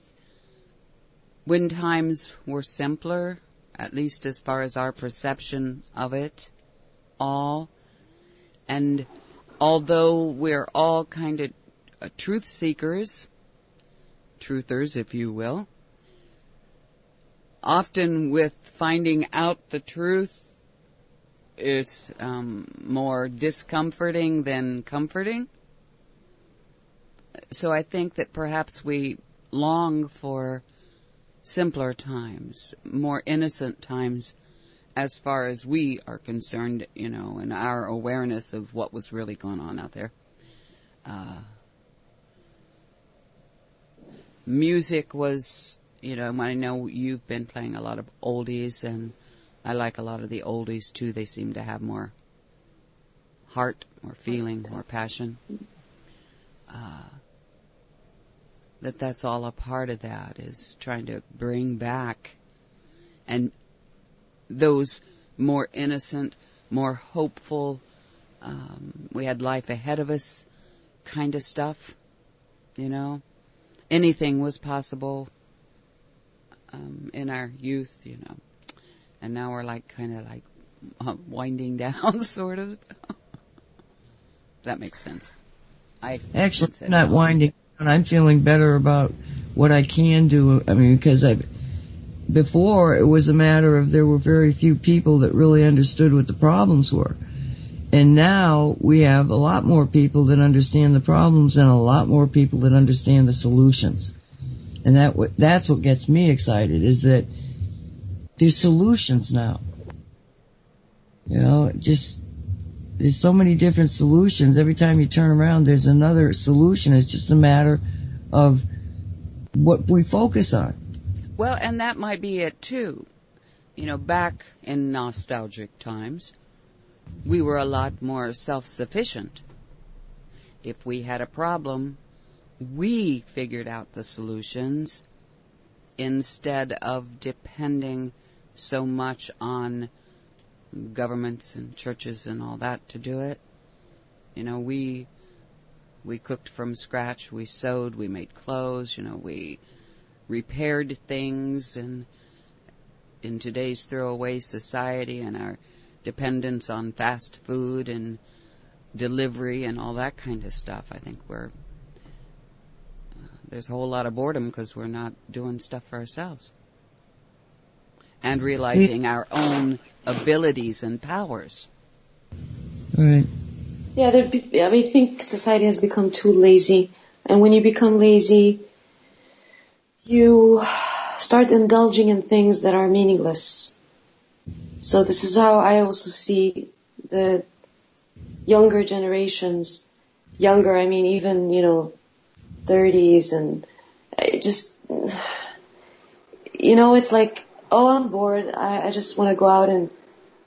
when times were simpler, at least as far as our perception of it all. And although we're all kind of truth seekers, truthers, if you will, often with finding out the truth, it's more discomforting than comforting. So I think that perhaps we long for simpler times, more innocent times, as far as we are concerned, you know, and our awareness of what was really going on out there. Music was, you know, I know you've been playing a lot of oldies, and I like a lot of the oldies too. They seem to have more heart, more feeling, more passion. That's all a part of that, is trying to bring back and those more innocent, more hopeful, we had life ahead of us kind of stuff, you know. Anything was possible in our youth, you know. And now we're like kind of like winding down, sort of. That makes sense. Actually, I'm not winding down. I'm feeling better about what I can do. I mean, because before it was a matter of there were very few people that really understood what the problems were. And now we have a lot more people that understand the problems and a lot more people that understand the solutions. And that's what gets me excited, is that there's solutions now. You know, just there's so many different solutions. Every time you turn around, there's another solution. It's just a matter of what we focus on. Well, and that might be it too. You know, back in nostalgic times, we were a lot more self-sufficient. If we had a problem, we figured out the solutions instead of depending so much on governments and churches and all that to do it. You know, we cooked from scratch, we sewed, we made clothes, you know, we repaired things, and in today's throwaway society and our dependence on fast food and delivery and all that kind of stuff, I think there's a whole lot of boredom because we're not doing stuff for ourselves and realizing our own abilities and powers. Right. Yeah, I think society has become too lazy, and when you become lazy, you start indulging in things that are meaningless. So this is how I also see the younger generations, I mean even, you know, 30s, and just, you know, it's like, oh, I'm bored, I just want to go out and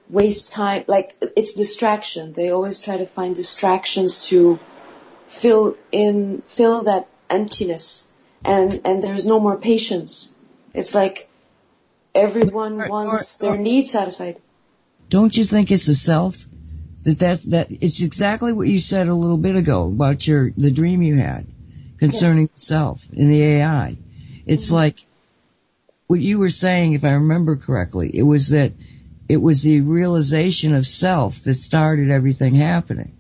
waste time. Like, it's distraction. They always try to find distractions to fill that emptiness, and there's no more patience. It's like everyone wants their needs satisfied. Don't you think it's the self? That it's exactly what you said a little bit ago about the dream you had concerning the self in the AI. It's like what you were saying, if I remember correctly, it was the realization of self that started everything happening.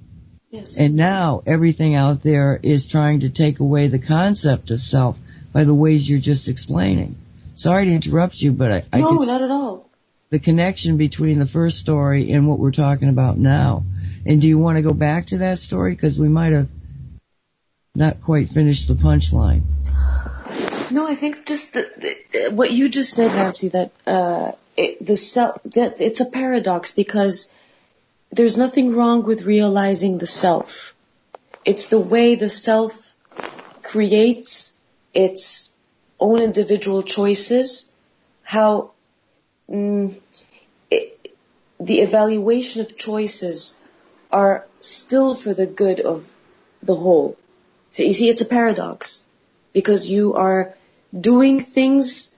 Yes. And now everything out there is trying to take away the concept of self by the ways you're just explaining. Sorry to interrupt you, but No, not at all. the connection between the first story and what we're talking about now. And do you want to go back to that story? Because we might have not quite finished the punchline. No, I think just what you just said, Nancy, that it's a paradox, because there's nothing wrong with realizing the self. It's the way the self creates its own individual choices, how the evaluation of choices are still for the good of the whole. So you see, it's a paradox, because you are doing things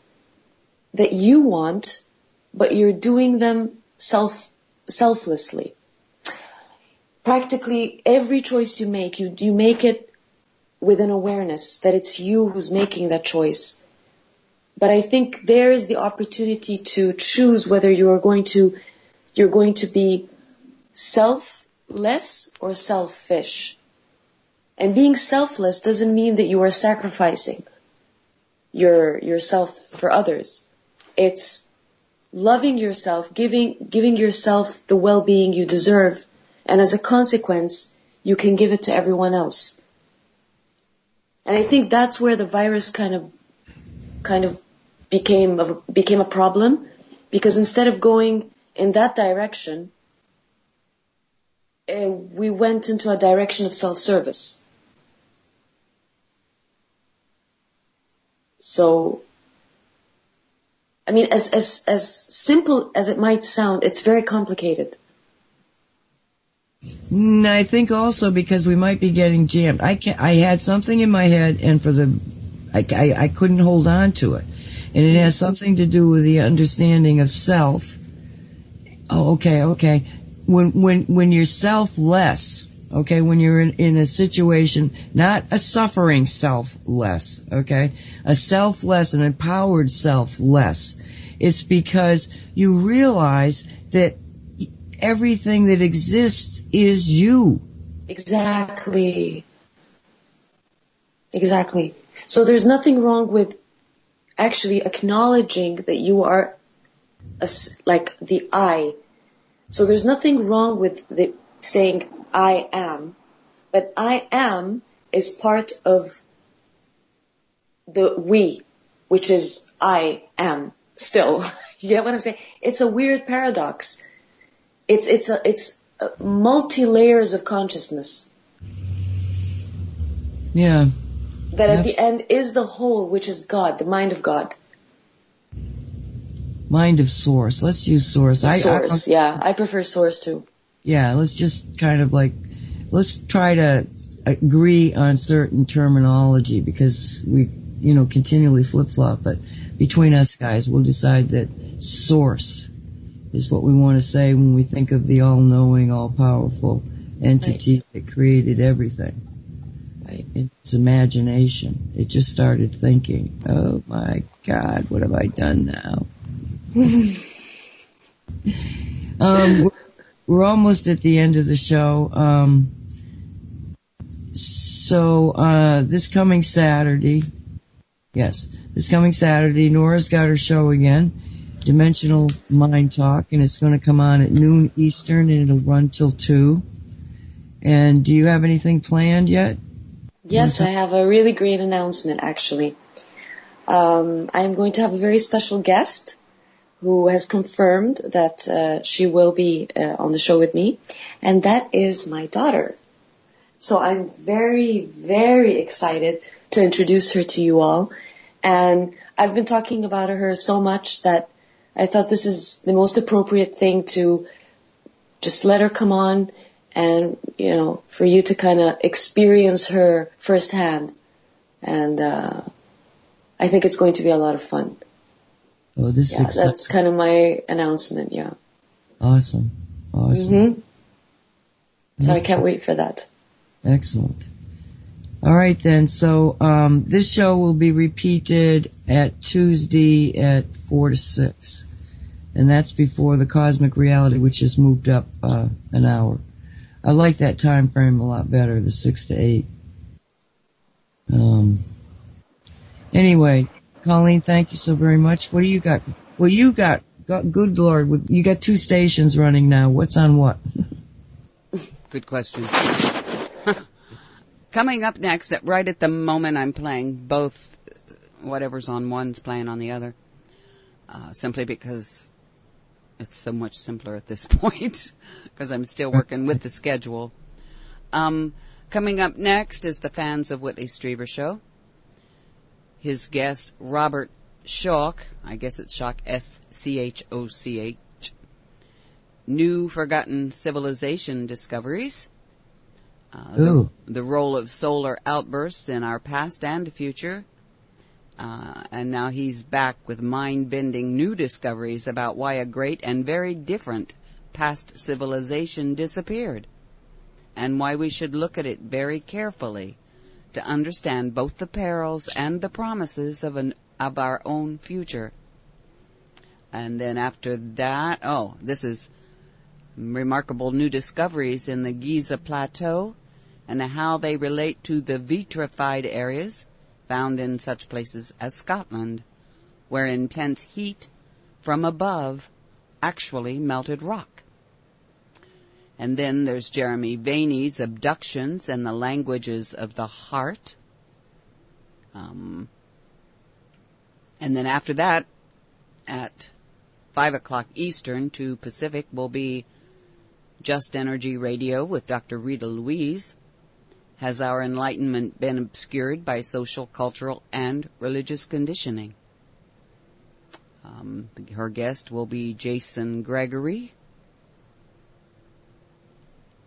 that you want, but you're doing them selflessly. Practically every choice you make it with an awareness that it's you who's making that choice. But I think there is the opportunity to choose whether you're going to be selfless or selfish. And being selfless doesn't mean that you are sacrificing yourself for others. It's loving yourself, giving yourself the well-being you deserve, and as a consequence, you can give it to everyone else. And I think that's where the virus kind of became a problem, because instead of going in that direction, we went into a direction of self-service. So, I mean, as simple as it might sound, it's very complicated. I think also because we might be getting jammed. I had something in my head, and I couldn't hold on to it, and it has something to do with the understanding of self. Oh, okay. When you're selfless, okay, when you're in a situation, not a suffering selfless, okay, a selfless, an empowered selfless, it's because you realize that everything that exists is you. Exactly. So there's nothing wrong with actually acknowledging that you are like the I. So there's nothing wrong with saying I am, but I am is part of the we, which is I am still. You get what I'm saying? It's a weird paradox. It's multi layers of consciousness. Yeah. That at the end is the whole, which is God, the mind of God. Mind of source. Let's use source. Source, yeah. I prefer source too. Yeah, let's just kind of let's try to agree on certain terminology, because we, continually flip-flop, but between us guys, we'll decide that source is what we want to say when we think of the all-knowing, all-powerful entity that created everything. Right. It's imagination. It just started thinking, oh my God, what have I done now? We're almost at the end of the show. So this coming Saturday, Nora's got her show again, Dimensional Mind Talk, and it's going to come on at noon Eastern, and it'll run till 2. And do you have anything planned yet? Yes, I have a really great announcement, actually. I'm going to have a very special guest who has confirmed that she will be on the show with me, and that is my daughter. So I'm very, very excited to introduce her to you all. And I've been talking about her so much that I thought this is the most appropriate thing to just let her come on and, for you to kind of experience her firsthand. And I think it's going to be a lot of fun. Oh, this is exciting. That's kind of my announcement, yeah. Awesome. Mm-hmm. So I can't wait for that. Excellent. All right then, so this show will be repeated at Tuesday at 4 to 6. And that's before the Cosmic Reality, which has moved up an hour. I like that time frame a lot better, the 6 to 8. Anyway, Colleen, thank you so very much. What do you got? Well, you got Good Lord, you got 2 stations running now. What's on what? Good question. Coming up next, right at the moment I'm playing both, whatever's on one's playing on the other, simply because it's so much simpler at this point, because I'm still working with the schedule. Coming up next is the Fans of Whitley Strieber show. His guest, Robert Schoch, I guess it's Schoch, S-C-H-O-C-H, New Forgotten Civilization Discoveries, the role of solar outbursts in our past and future, and now he's back with mind-bending new discoveries about why a great and very different past civilization disappeared, and why we should look at it very carefully to understand both the perils and the promises of our own future. And then after that, this is remarkable new discoveries in the Giza Plateau and how they relate to the vitrified areas found in such places as Scotland, where intense heat from above actually melted rock. And then there's Jeremy Vainey's Abductions and the Languages of the Heart. And then after that, at 5 o'clock Eastern to Pacific, will be Just Energy Radio with Dr. Rita Louise. Has our enlightenment been obscured by social, cultural, and religious conditioning? Her guest will be Jason Gregory.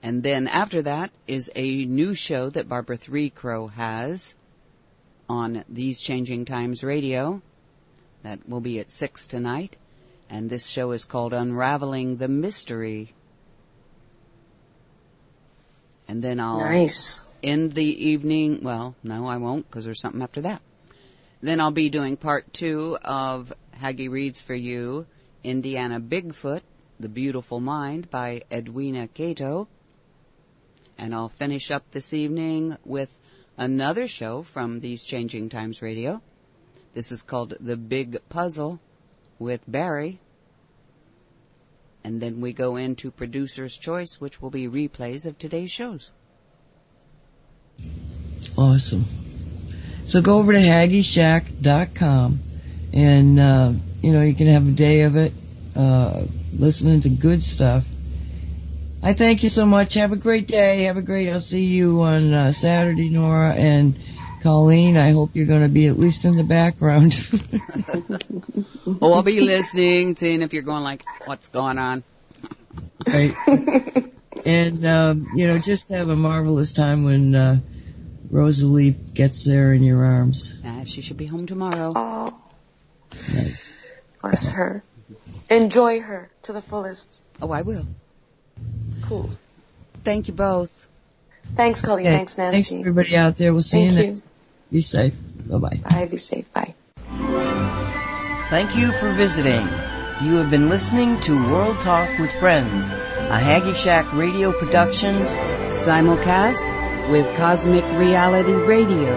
And then after that is a new show that Barbara Threecrow has on These Changing Times Radio. That will be at 6 tonight. And this show is called Unraveling the Mystery. And then I'll end the evening. Well, no, I won't, because there's something after that. Then I'll be doing part 2 of Haggie Reads for You, Indiana Bigfoot, The Beautiful Mind by Edwina Cato. And I'll finish up this evening with another show from These Changing Times Radio. This is called The Big Puzzle with Barry. And then we go into Producer's Choice, which will be replays of today's shows. Awesome. So go over to HaggieShack.com and, you can have a day of it, listening to good stuff. I thank you so much. Have a great day. I'll see you on Saturday, Nora, and Colleen. I hope you're going to be at least in the background. Oh, I'll be listening, seeing if you're going like, what's going on? Right. And, just have a marvelous time when Rosalie gets there in your arms. She should be home tomorrow. Oh, Right. Bless her. Enjoy her to the fullest. Oh, I will. Cool. Thank you both. Thanks, Colleen. Okay. Thanks, Nancy. Thanks, everybody out there. We'll see you Thank next. Be safe. Bye-bye. Bye. Be safe. Bye. Thank you for visiting. You have been listening to World Talk with Friends, a Haggie Shack Radio Productions simulcast with Cosmic Reality Radio.